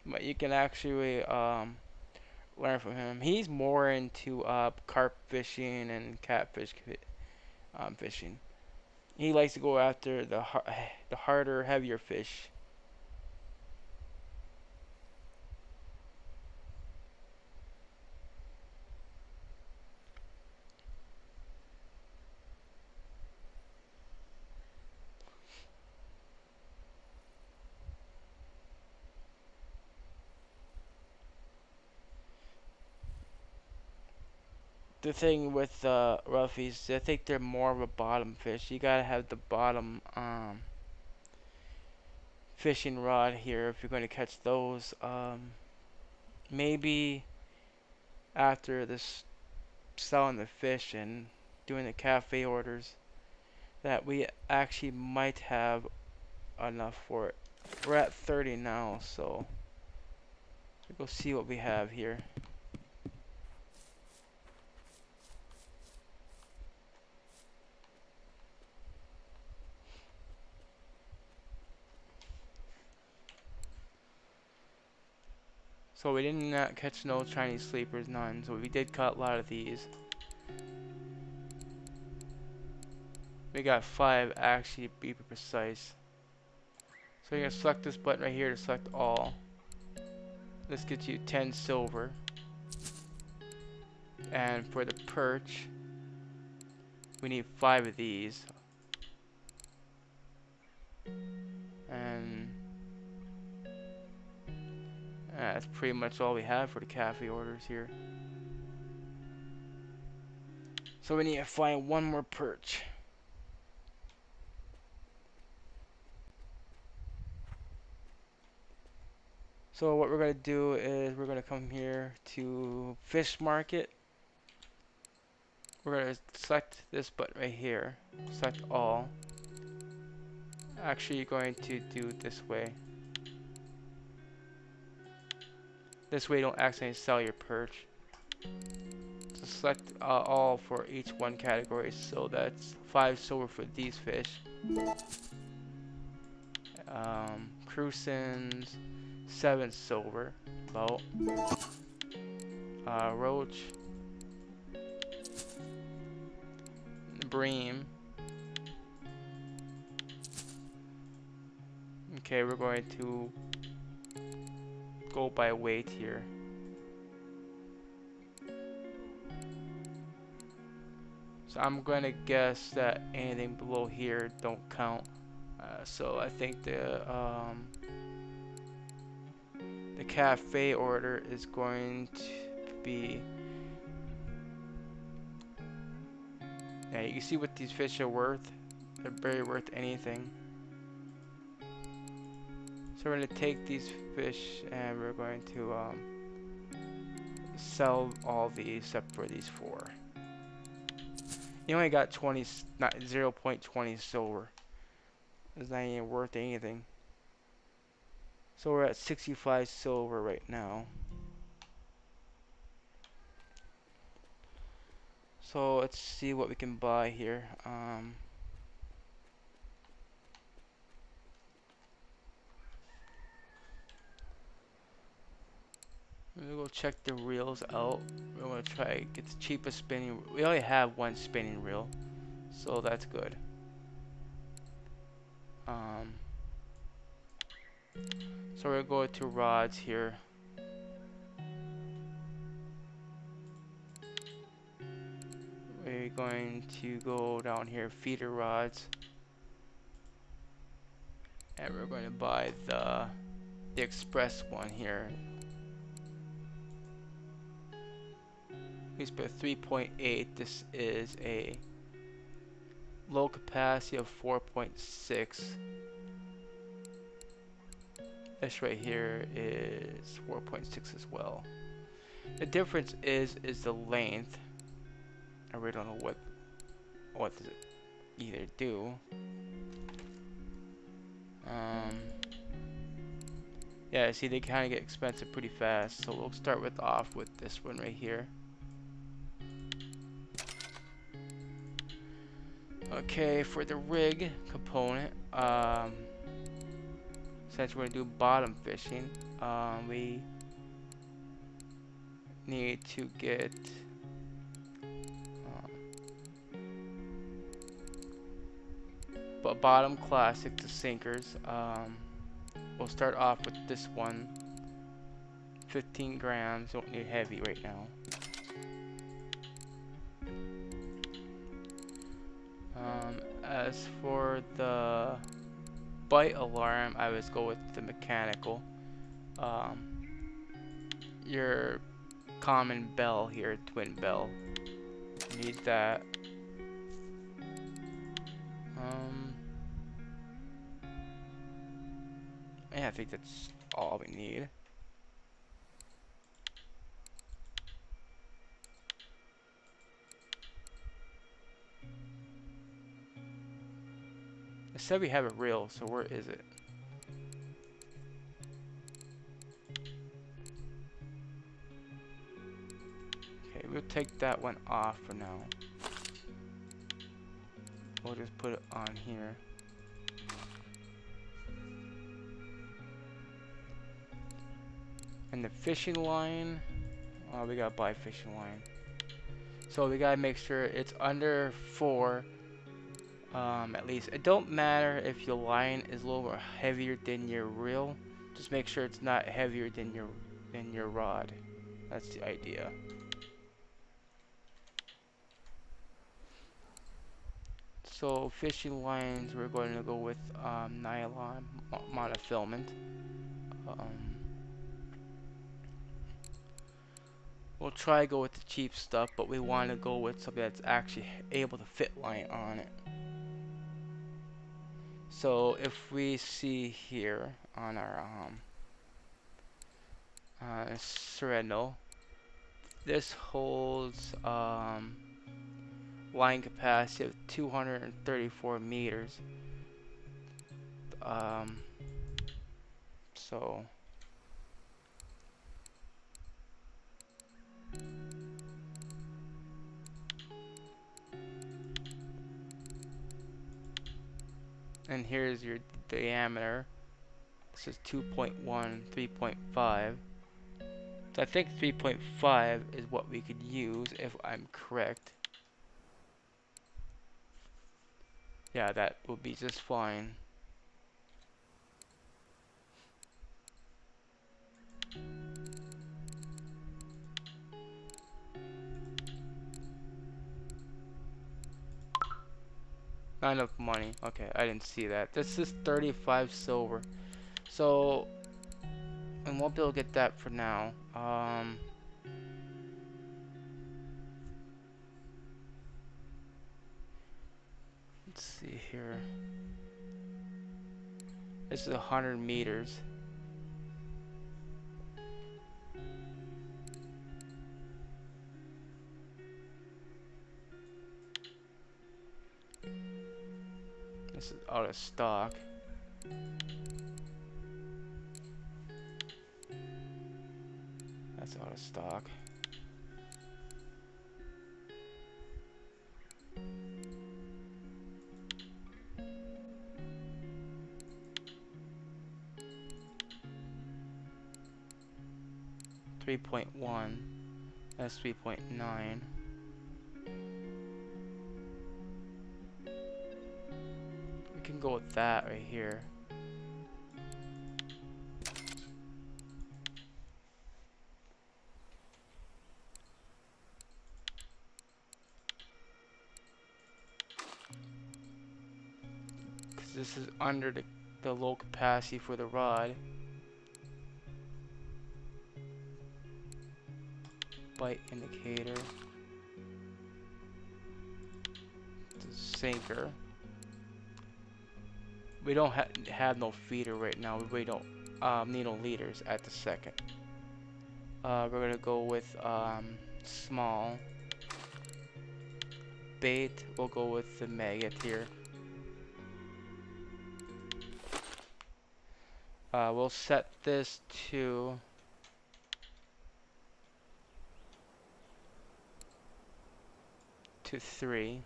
But you can actually learn from him. He's more into carp fishing and catfish fishing. He likes to go after the harder, heavier fish. The thing with roughies, I think they're more of a bottom fish. You gotta have the bottom fishing rod here if you're going to catch those. Maybe after this selling the fish and doing the cafe orders, that we actually might have enough for it. We're at 30 now, so we'll go see what we have here. So we did not catch no Chinese sleepers, none. So we did cut a lot of these. We got 5 actually, to be precise. So you're gonna select this button right here to select all. This gets you 10 silver. And for the perch, we need 5 of these. And that's pretty much all we have for the cafe orders here. So we need to find one more perch. So what we're going to do is we're going to come here to fish market. We're going to select this button right here. Select all. Actually, you're going to do it this way. This way you don't accidentally sell your perch. So select all for each one category. So that's 5 silver for these fish. Cruisins, 7 silver. About. Roach. Bream. Okay, we're going to go by weight here. So I'm going to guess that anything below here don't count. So I think the cafe order is going to be. Yeah, you can see what these fish are worth. They're barely worth anything. So we're going to take these fish and we're going to sell all these except for these 4. You only got 20, not 0.20 silver. It's not even worth anything. So we're at 65 silver right now. So let's see what we can buy here. We'll go check the reels out. We're gonna try to get the cheapest spinning. We only have 1 spinning reel, so that's good. So we're going to rods here. We're going to go down here, feeder rods, and we're going to buy the express one here. We spent 3.8. This is a low capacity of 4.6. This right here is 4.6 as well. The difference is the length. I really don't know what does it either do. Yeah, see, they kind of get expensive pretty fast. So we'll start off with this one right here. Okay, for the rig component, since we're gonna do bottom fishing, we need to get bottom classic to sinkers. We'll start off with this one, 15 grams. Don't need heavy right now. As for the bite alarm, I always go with the mechanical. Your common bell here, twin bell. Need that. Yeah, I think that's all we need. It said we have a reel, so where is it? Okay, we'll take that one off for now. We'll just put it on here. And the fishing line, we gotta buy fishing line. So we gotta make sure it's under 4, at least. It don't matter if your line is a little more heavier than your reel. Just make sure it's not heavier than your rod. That's the idea. So fishing lines, we're going to go with nylon monofilament. Um, we'll try to go with the cheap stuff, but we want to go with something that's actually able to fit line on it. So if we see here on our Sereno, this holds line capacity of 234 meters. Um, so and here's your diameter. This is 2.1, 3.5. So I think 3.5 is what we could use if I'm correct. Yeah, that would be just fine. Not enough money. Okay, I didn't see that. This is 35 silver. So, and won't be able to get that for now. Let's see here. This is 100 meters. This is out of stock. That's out of stock. .1. That's 3.9. We can go with that right here. Because this is under the low capacity for the rod. Bite indicator. The sinker. We don't have no feeder right now. We really don't need no leaders at the second. We're gonna go with small bait. We'll go with the maggot here. We'll set this to to 3.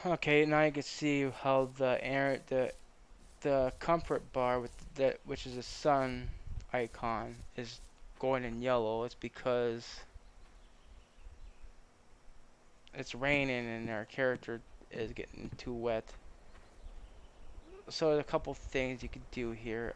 Okay, now you can see how the comfort bar with which is a sun icon is going in yellow. It's because it's raining and our character is getting too wet. So there's a couple things you could do here.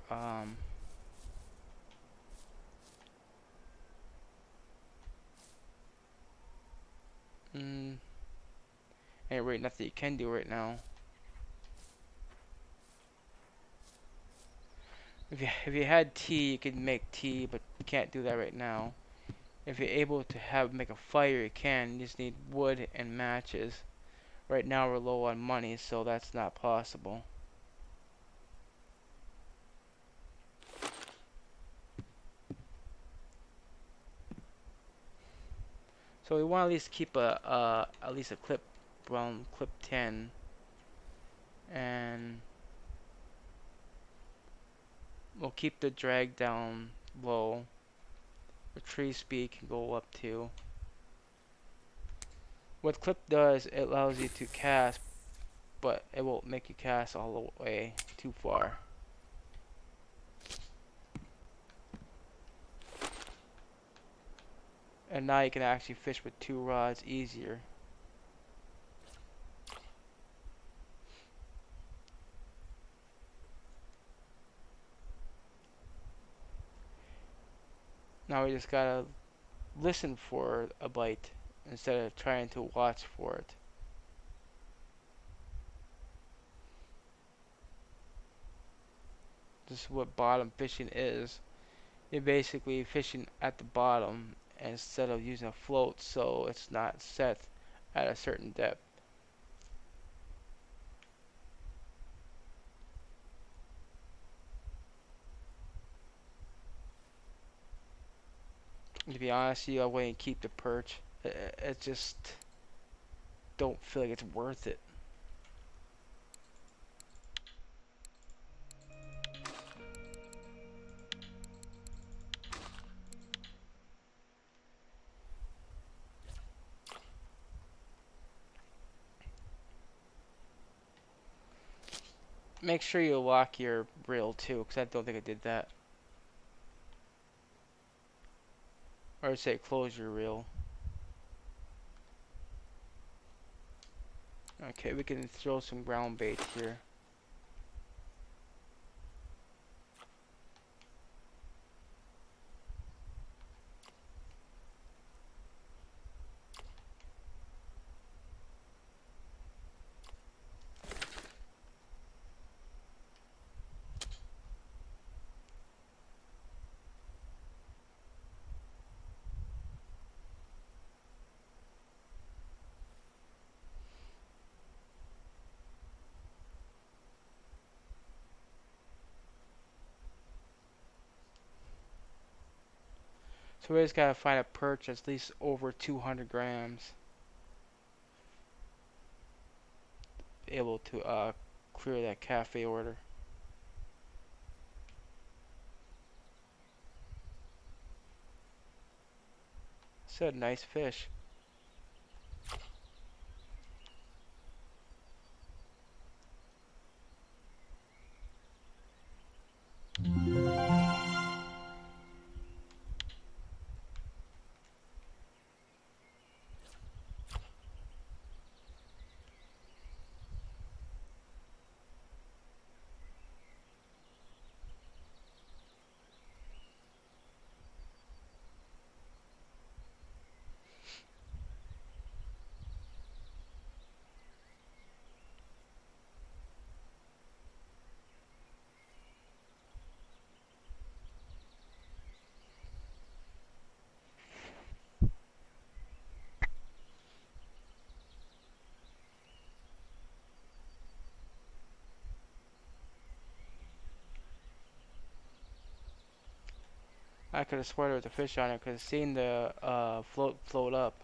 Ain't really nothing you can do right now. If you had tea, you could make tea, but you can't do that right now. If you're able to make a fire, you can. You just need wood and matches. Right now we're low on money, so that's not possible. So we want to at least keep at least a clip around clip 10, and we'll keep the drag down low. Retrieve speed can go up to. What clip does, it allows you to cast, but it won't make you cast all the way too far. And now you can actually fish with 2 rods easier. Now we just gotta listen for a bite instead of trying to watch for it. This is what bottom fishing is. You're basically fishing at the bottom instead of using a float, so it's not set at a certain depth. To be honest with you, I wouldn't keep the perch. It just don't feel like it's worth it. Make sure you lock your reel too, because I don't think I did that. Or say close your reel. Okay, we can throw some ground bait here. So we just gotta find a perch that's at least over 200 grams. Able to clear that cafe order. It's a nice fish. I could have sworn there was a fish on it because seeing the float up.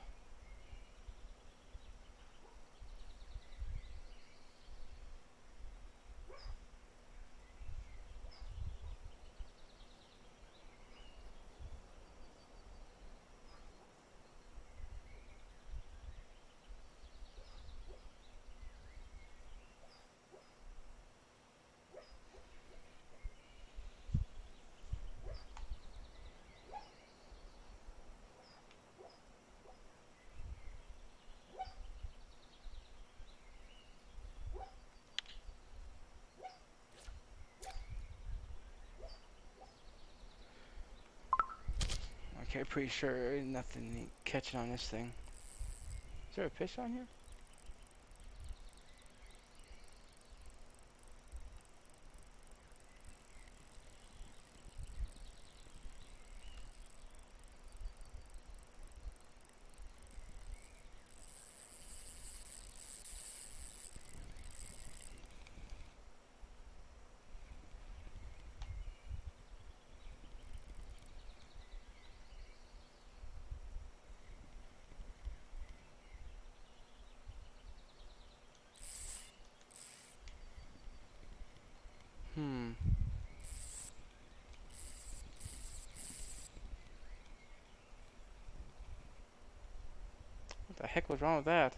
Okay, pretty sure nothing catching on this thing. Is there a fish on here? The heck was wrong with that?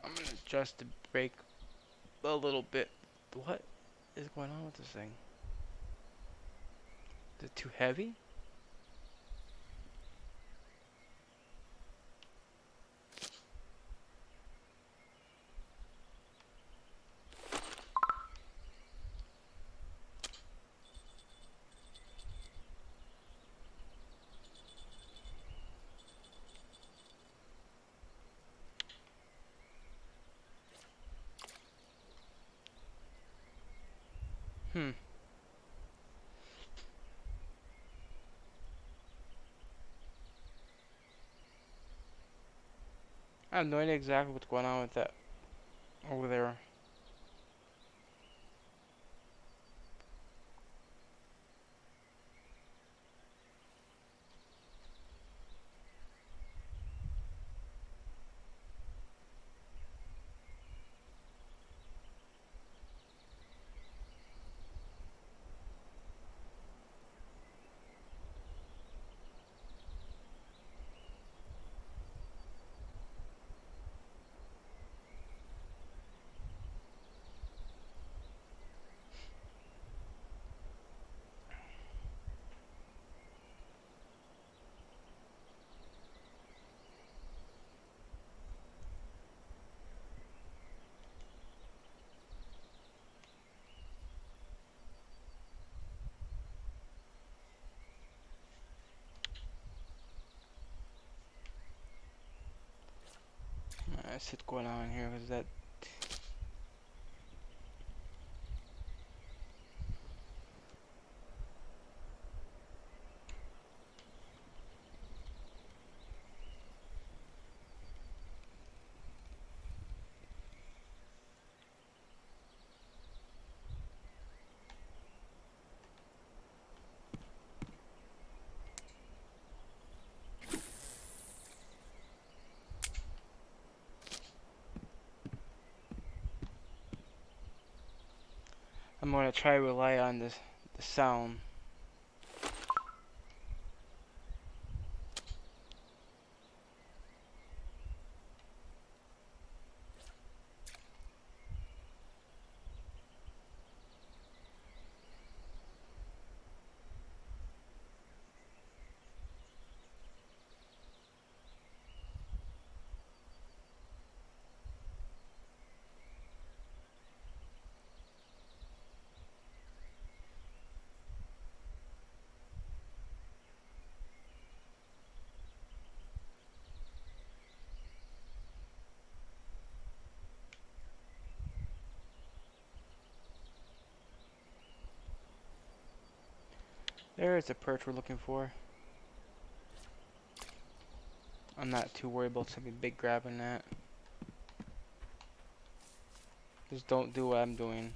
I'm gonna adjust the brake a little bit. What is going on with this thing? Is it too heavy? Hmm. I have no idea exactly what's going on with that over there. I see what's going on here. Was that? I'm gonna try to rely on this the sound. There is the perch we're looking for. I'm not too worried about something big grabbing that. Just don't do what I'm doing.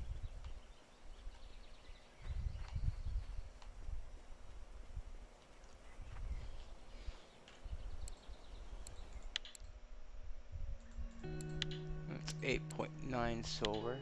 It's 8.9 silver.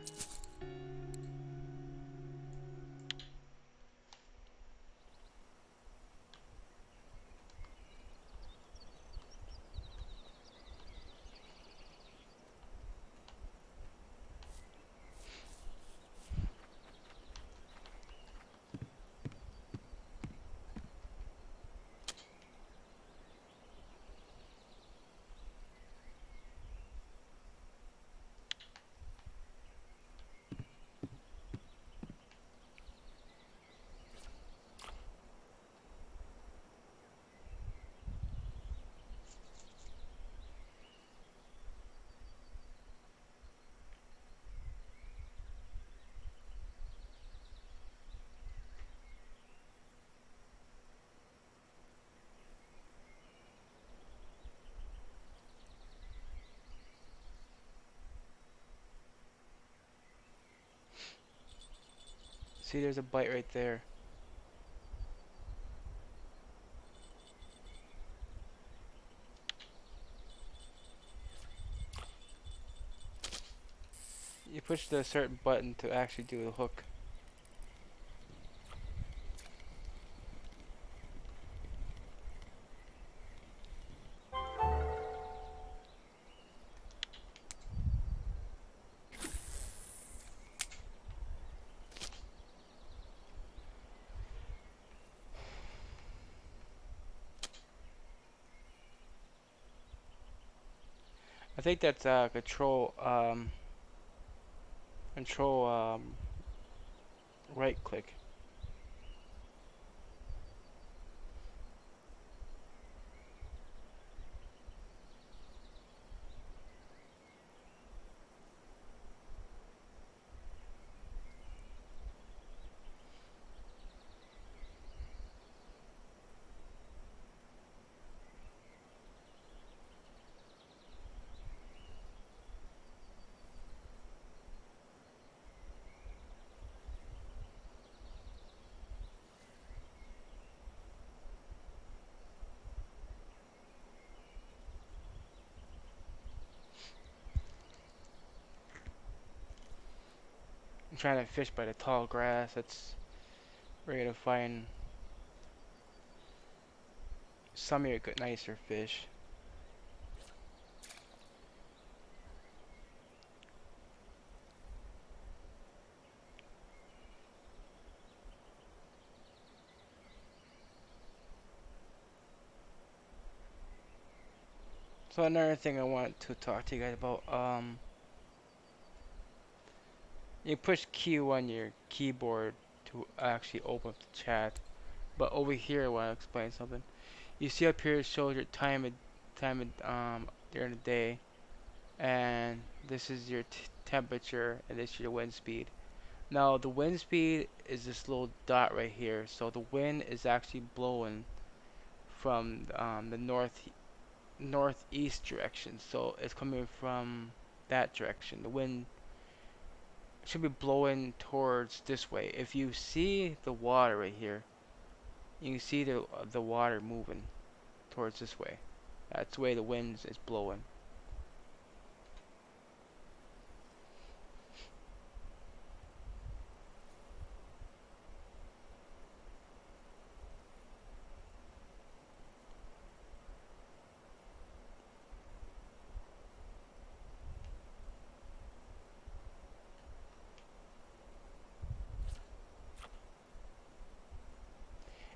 See, there's a bite right there. You push the certain button to actually do the hook. I think that's control right click. I'm trying to fish by the tall grass. That's where you're gonna find some of your good, nicer fish. So another thing I want to talk to you guys about, you push Q on your keyboard to actually open up the chat. But over here, I want to explain something. You see up here, it shows your during the day, and this is your temperature, and this is your wind speed. Now the wind speed is this little dot right here. So the wind is actually blowing from the northeast direction. So it's coming from that direction. The wind should be blowing towards this way. If you see the water right here, you can see the water moving towards this way. That's the way the wind is blowing.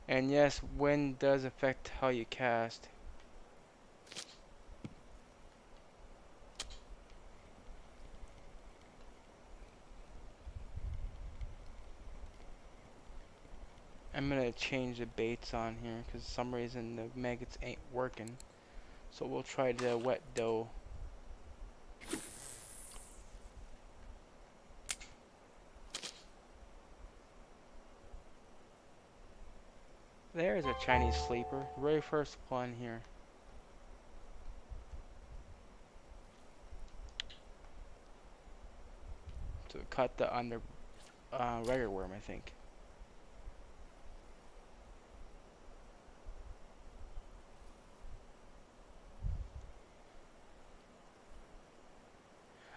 And yes, wind does affect how you cast. I'm gonna change the baits on here because for some reason the maggots ain't working. So we'll try the wet dough. There's a Chinese sleeper. Very first one here. To cut the under regular worm, I think.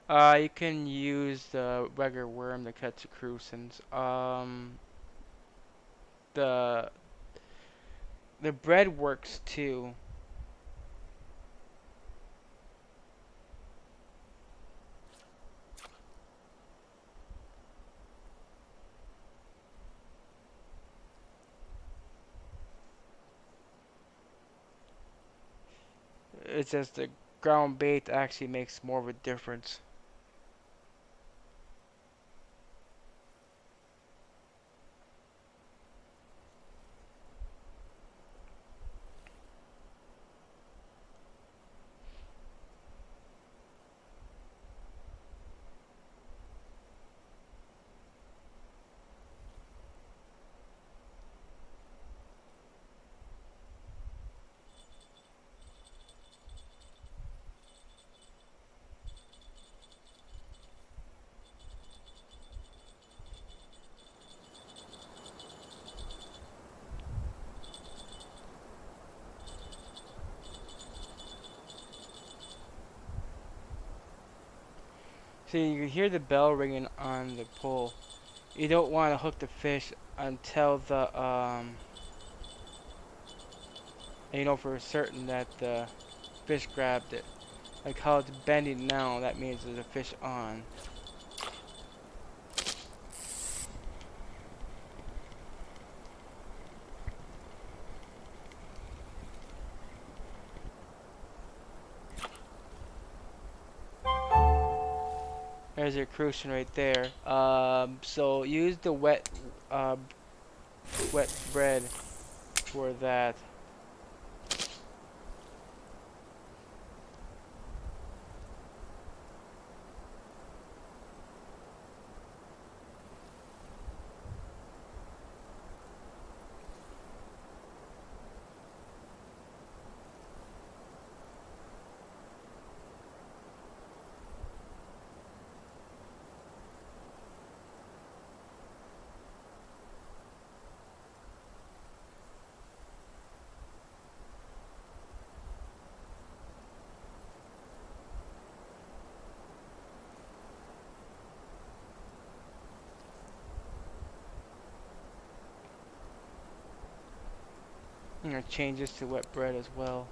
You can use the regular worm to catch the crucians. The the bread works too. It's just the ground bait actually makes more of a difference. So you can hear the bell ringing on the pole. You don't want to hook the fish until you know for certain that the fish grabbed it. Like how it's bending now, that means there's a fish on. There's your crucian right there. So use the uh, wet bread for that. I'm gonna change this to wet bread as well.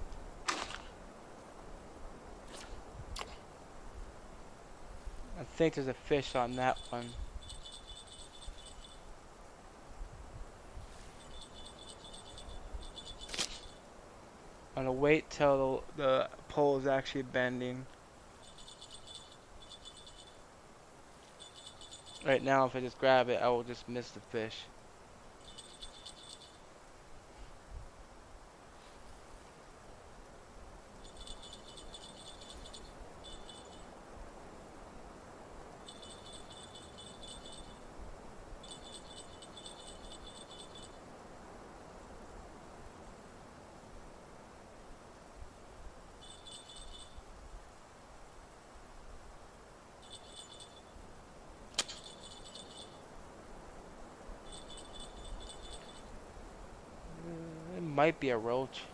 I think there's a fish on that one. I'm gonna wait till the pole is actually bending. Right now, if I just grab it, I will just miss the fish. It might be a roach.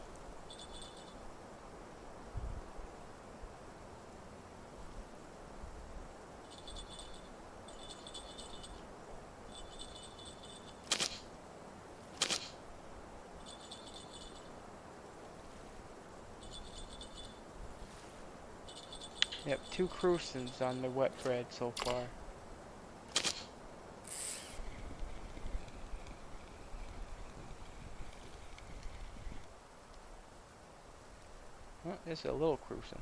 Yep, 2 crucians on the wet bread so far. Oh, it's a little crucian.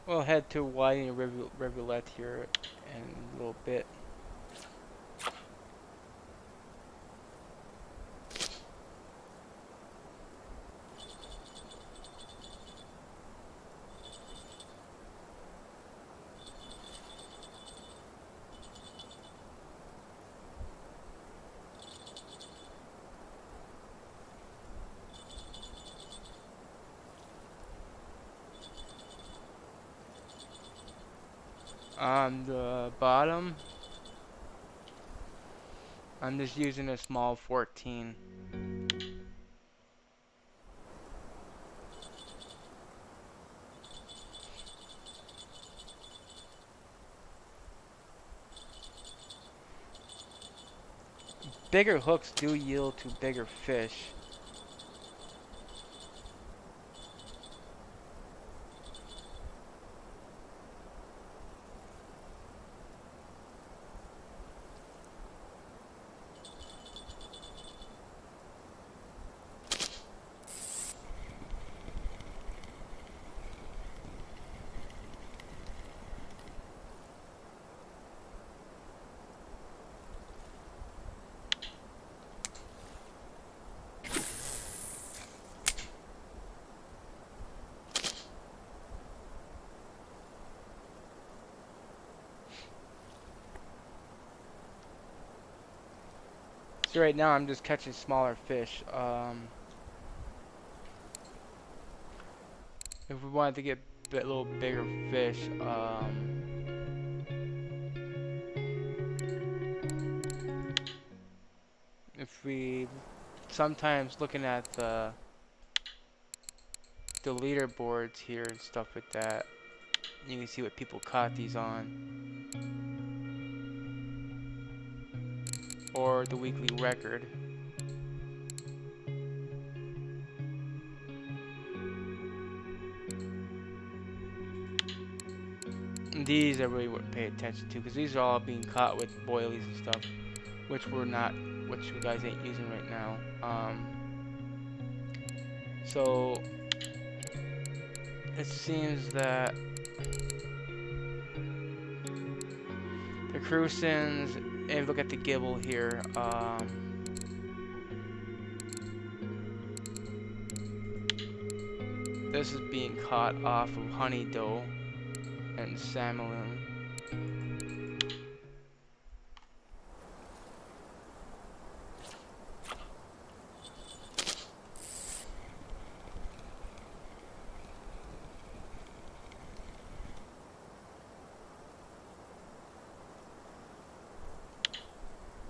We'll head to widening rivulet here in a little bit. On the bottom, I'm just using a small 14. Bigger hooks do yield to bigger fish. Right now I'm just catching smaller fish. If we wanted to get a little bigger fish, if we sometimes looking at the leaderboards here and stuff like that, you can see what people caught these on, or the weekly record. And these I really wouldn't pay attention to because these are all being caught with boilies and stuff, which we're not, which you guys ain't using right now. So it seems that the cruisins, and look at the gibble here. This is being caught off of honey dough and salmon.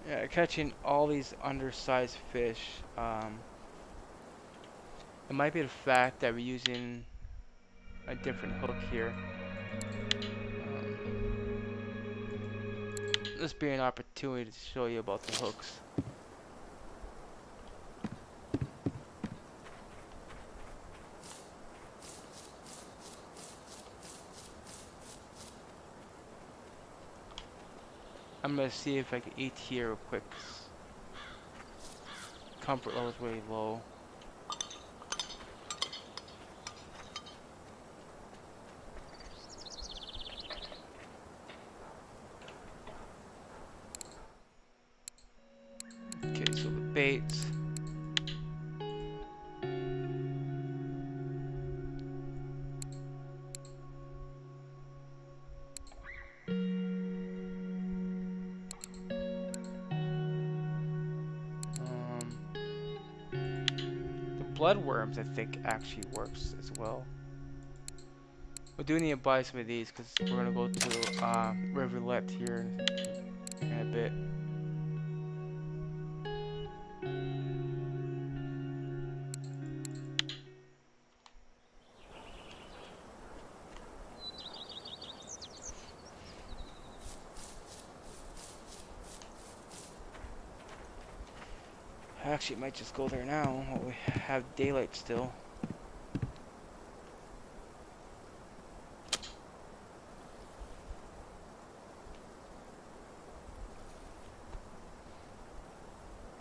Yeah, catching all these undersized fish. It might be the fact that we're using a different hook here. This be an opportunity to show you about the hooks. I'm gonna see if I can eat here real quick. Comfort level is really low. Okay, so the baits. The bloodworms I think actually works as well. We do need to buy some of these because we're gonna go to Rivulet here in a bit. Actually, it might just go there now while we have daylight still.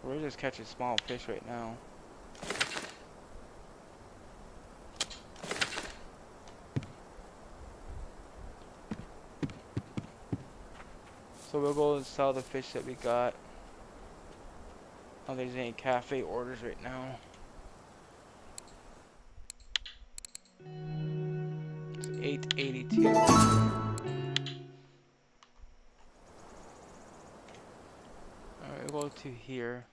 We're just catching small fish right now. So we'll go and sell the fish that we got. I don't think there's any cafe orders right now. It's 882. Alright, we'll go to here.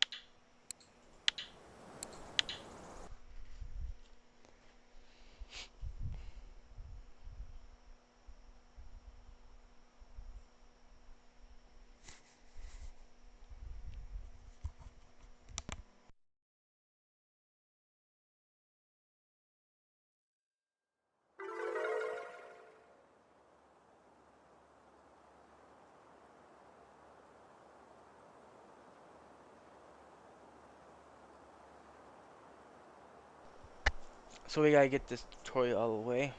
So we gotta get this tutorial out of the way.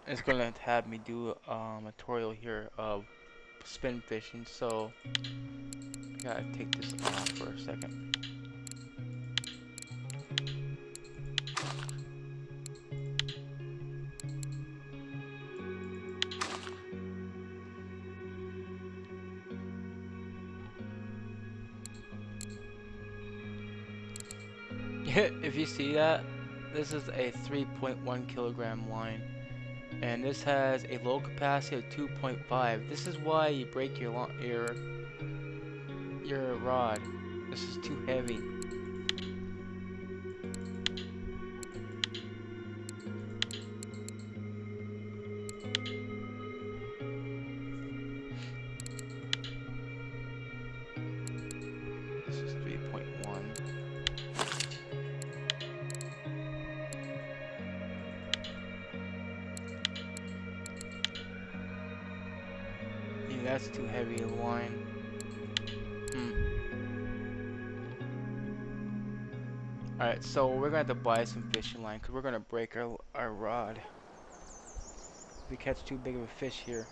It's gonna have me do a tutorial here of spin fishing, so I gotta take this off for a second. If you see that, this is a 3.1 kilogram line, and this has a load capacity of 2.5. This is why you break your rod. This is too heavy. This is 3.1. Yeah, that's too heavy a line. Alright, so we're gonna have to buy some fishing line because we're gonna break our rod. We catch too big of a fish here.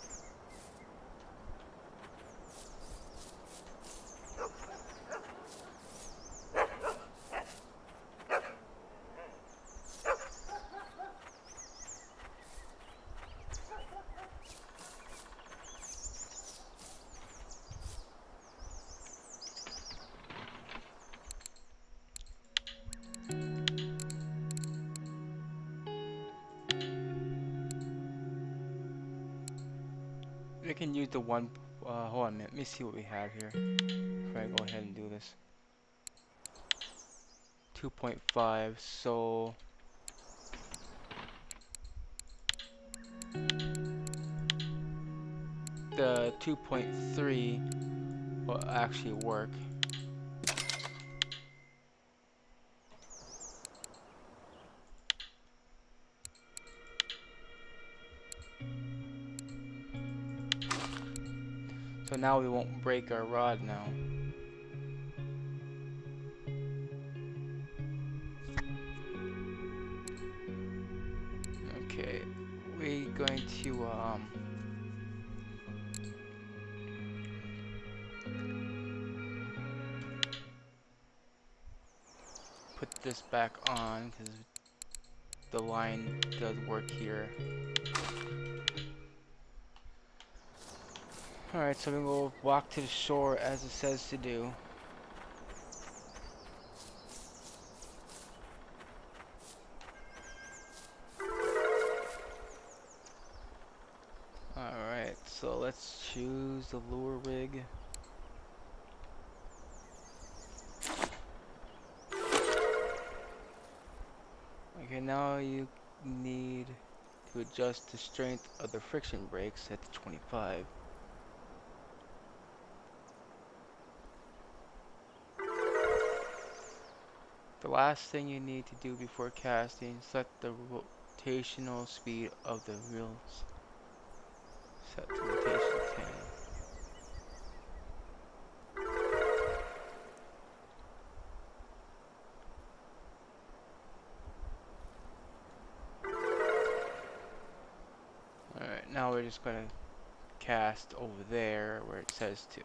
We can use the one. Hold on a minute. Let me see what we have here. Before I go ahead and do this. 2.5. So the 2.3 will actually work. So now we won't break our rod now. Okay, we're going to put this back on because the line does work here. Alright, so we will walk to the shore as it says to do. Alright, so let's choose the lure rig. Okay, now you need to adjust the strength of the friction brakes at the 25. The last thing you need to do before casting, set the rotational speed of the reels. Set to rotation 10. Alright, now we're just gonna cast over there where it says to.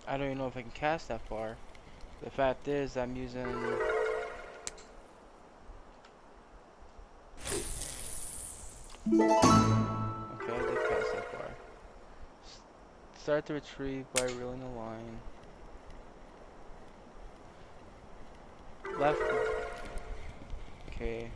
I don't even know if I can cast that far. The fact is, I'm using... Okay, I did cast that far. Start the retrieve by reeling the line. Left. Okay.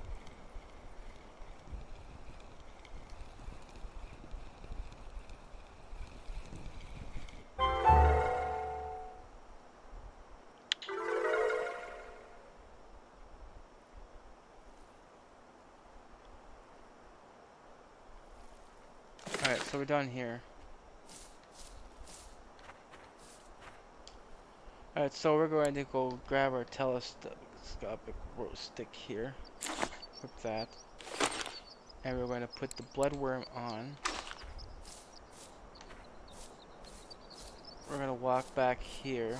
Alright, so we're done here. Alright, so we're going to go grab our telescopic rope stick here. With that. And we're going to put the bloodworm on. We're going to walk back here.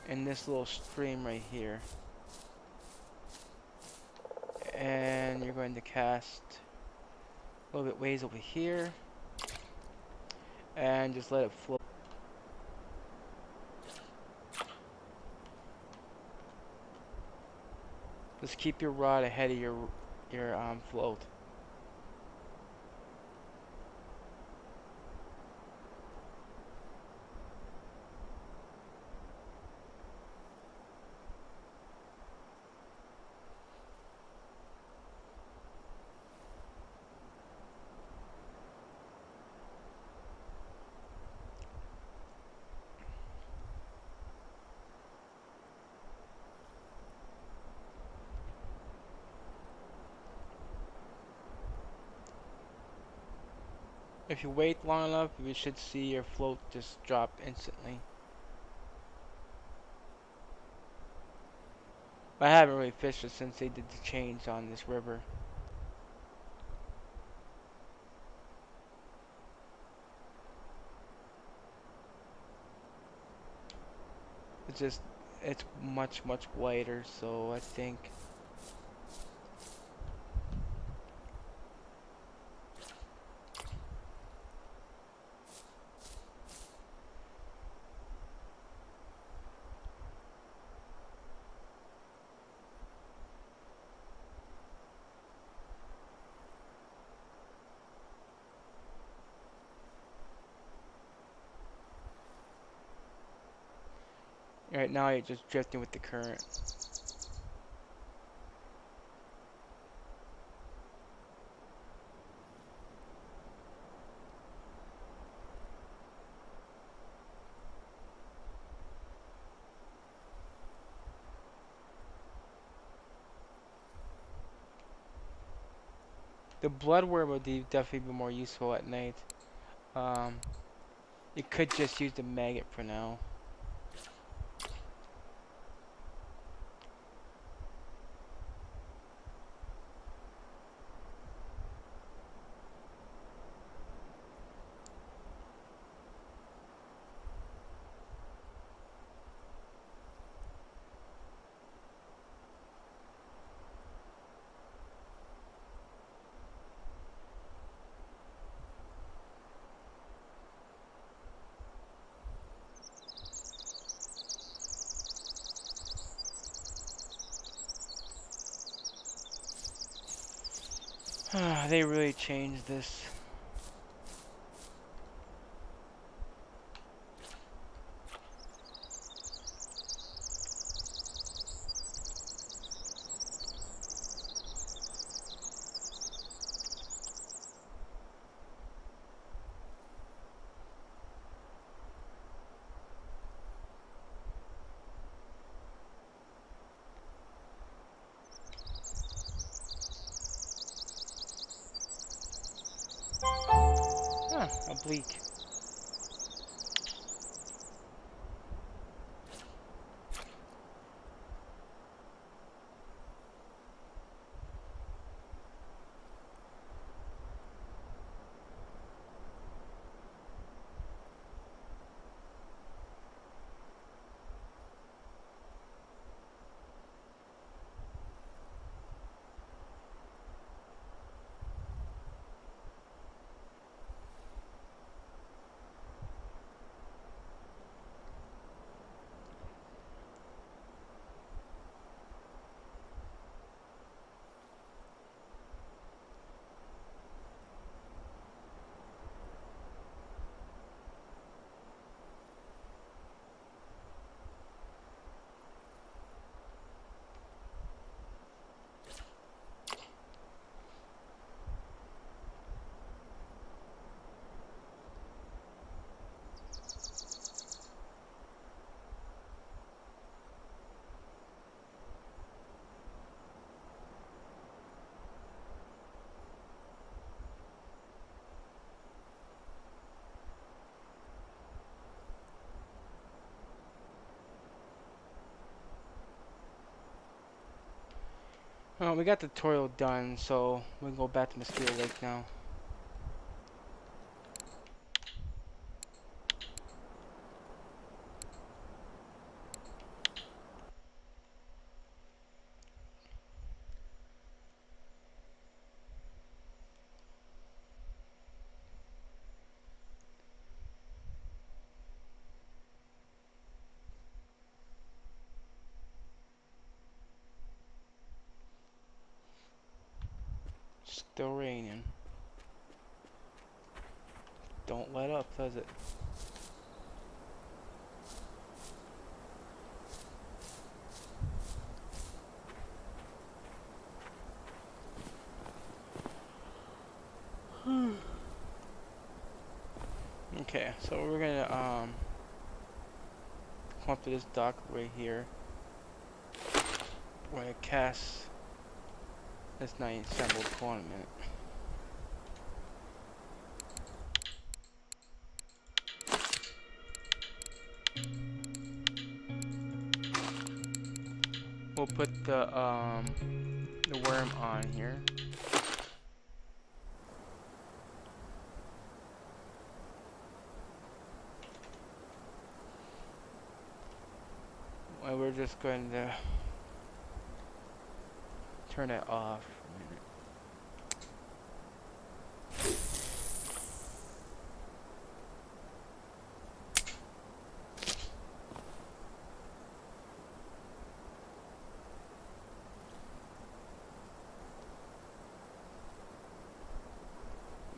In this little stream right here. and you're going to cast a little bit ways over here and just let it float. Just keep your rod ahead of your float. If you wait long enough, you should see your float just drop instantly. I haven't really fished it since they did the change on this river. It's just, it's much wider, so I think. Right now you're just drifting with the current. The bloodworm would definitely be more useful at night. Um, you could just use the maggot for now. They really changed this. Oblique. Well, we got the tutorial done, so we can go back to Mosquito Lake now. Still raining. Don't let up, does it? Okay, so we're gonna come up to this dock right here. We're gonna cast this 9 assembled tournament. We'll put the worm on here. And we're just going to turn it off.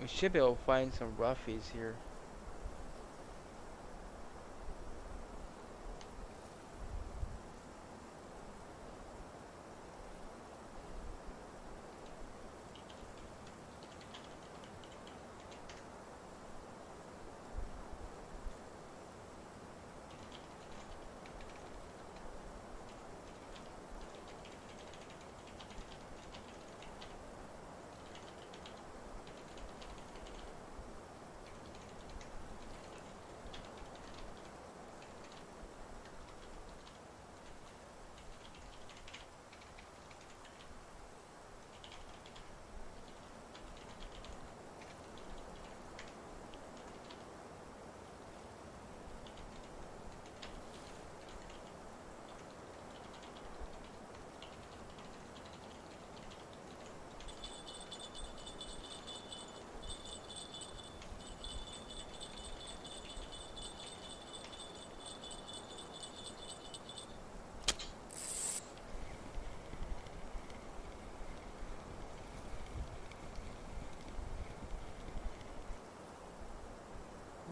We should be able to find some roughies here.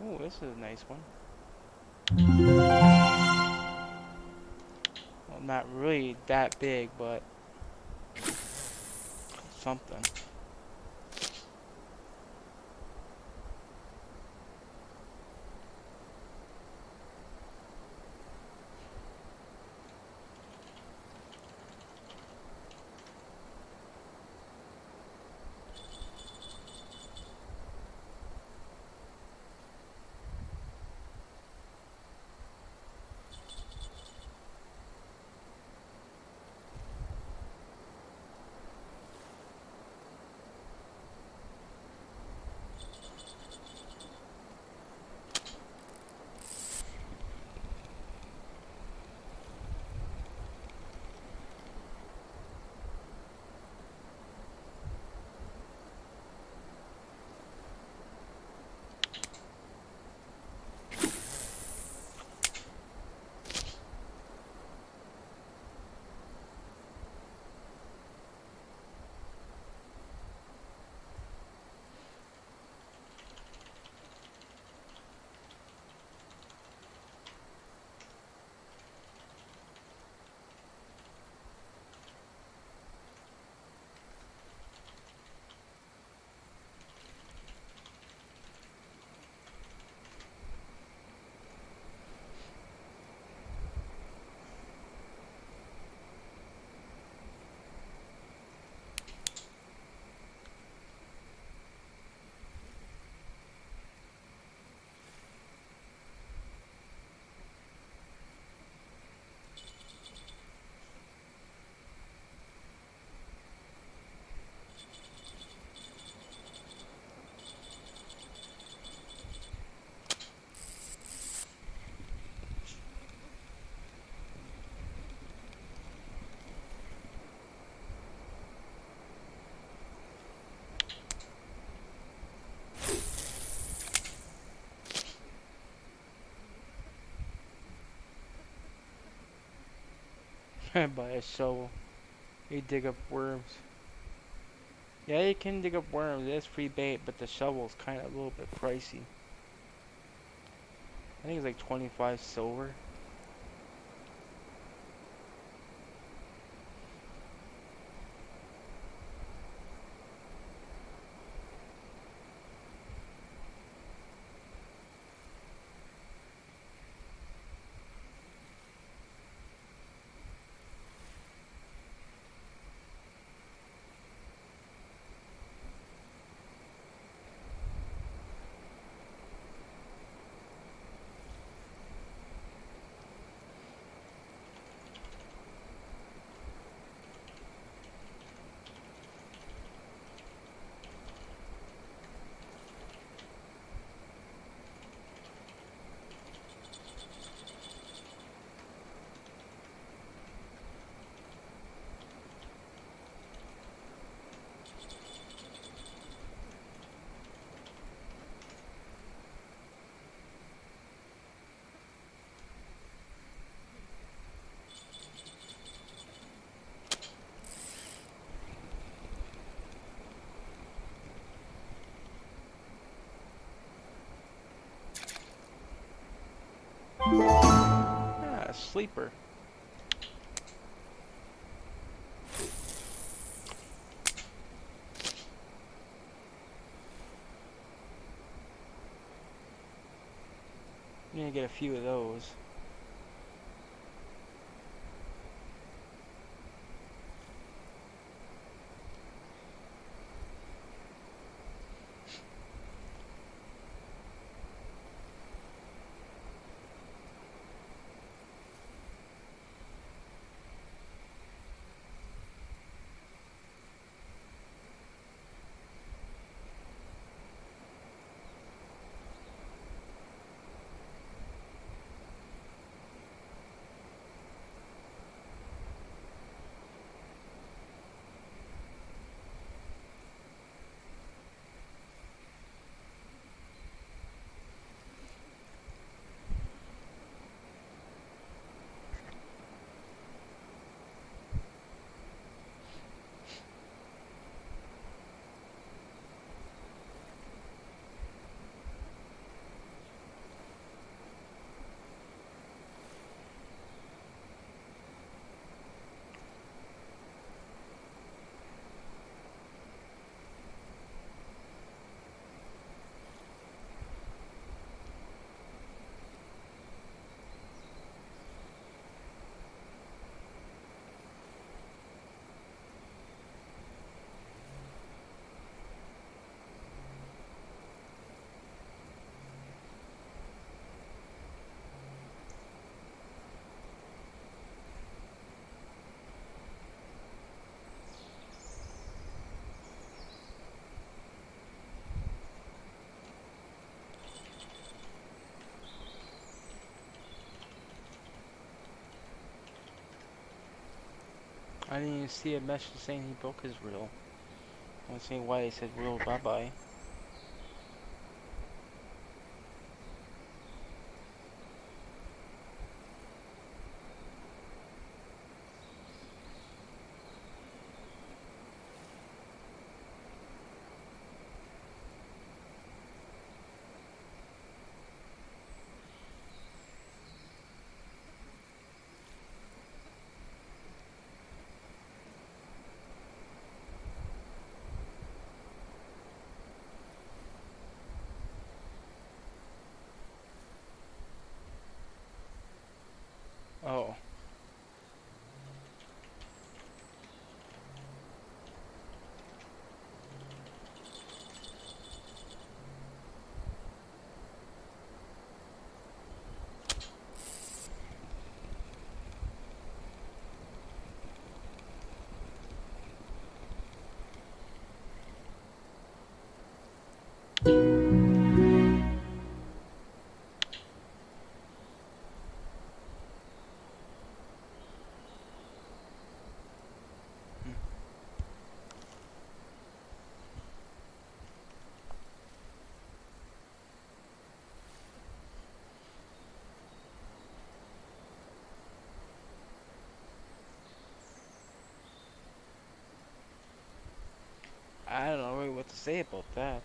Oh, this is a nice one. Well, not really that big, but something. By a shovel. You dig up worms. Yeah, you can dig up worms. It is free bait, but the shovel's kind of a little bit pricey. I think it's like 25 silver. Ah, a sleeper. You need to get a few of those. I didn't even see a message saying he broke his reel. I was saying why he said reel bye bye. about that.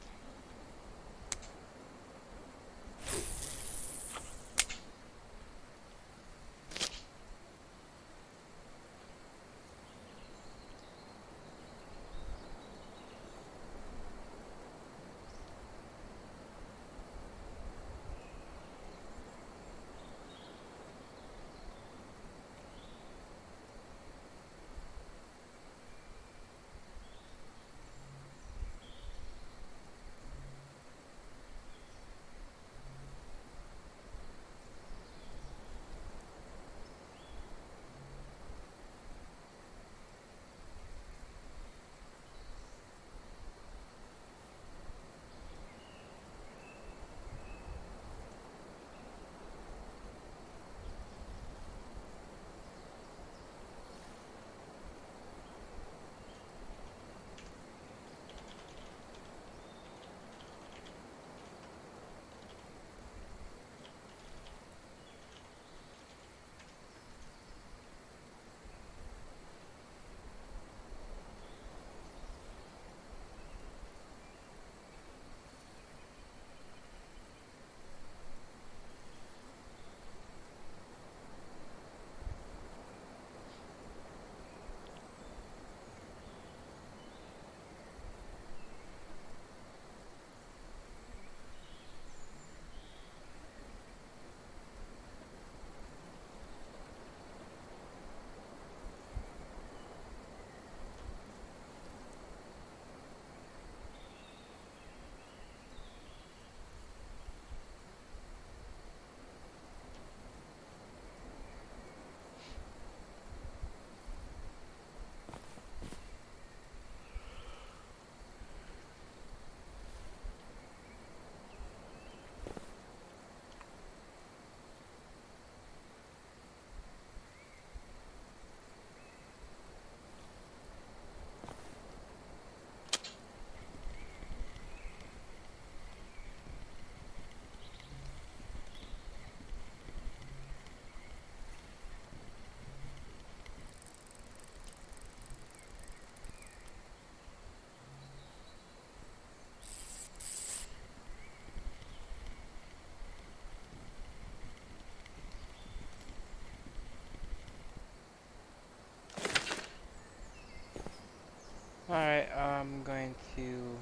Alright, I'm going to,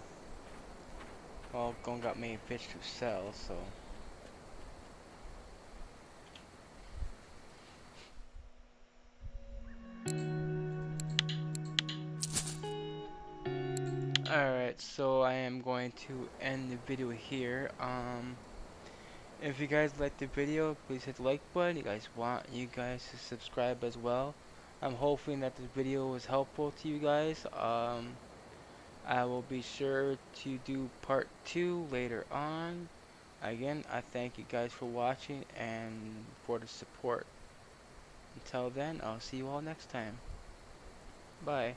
well, going got me fish to sell, so. Alright, so I am going to end the video here. If you guys liked the video, please hit the like button. You guys to subscribe as well. I'm hoping that this video was helpful to you guys. I will be sure to do part 2 later on. Again, I thank you guys for watching and for the support. Until then, I'll see you all next time. Bye.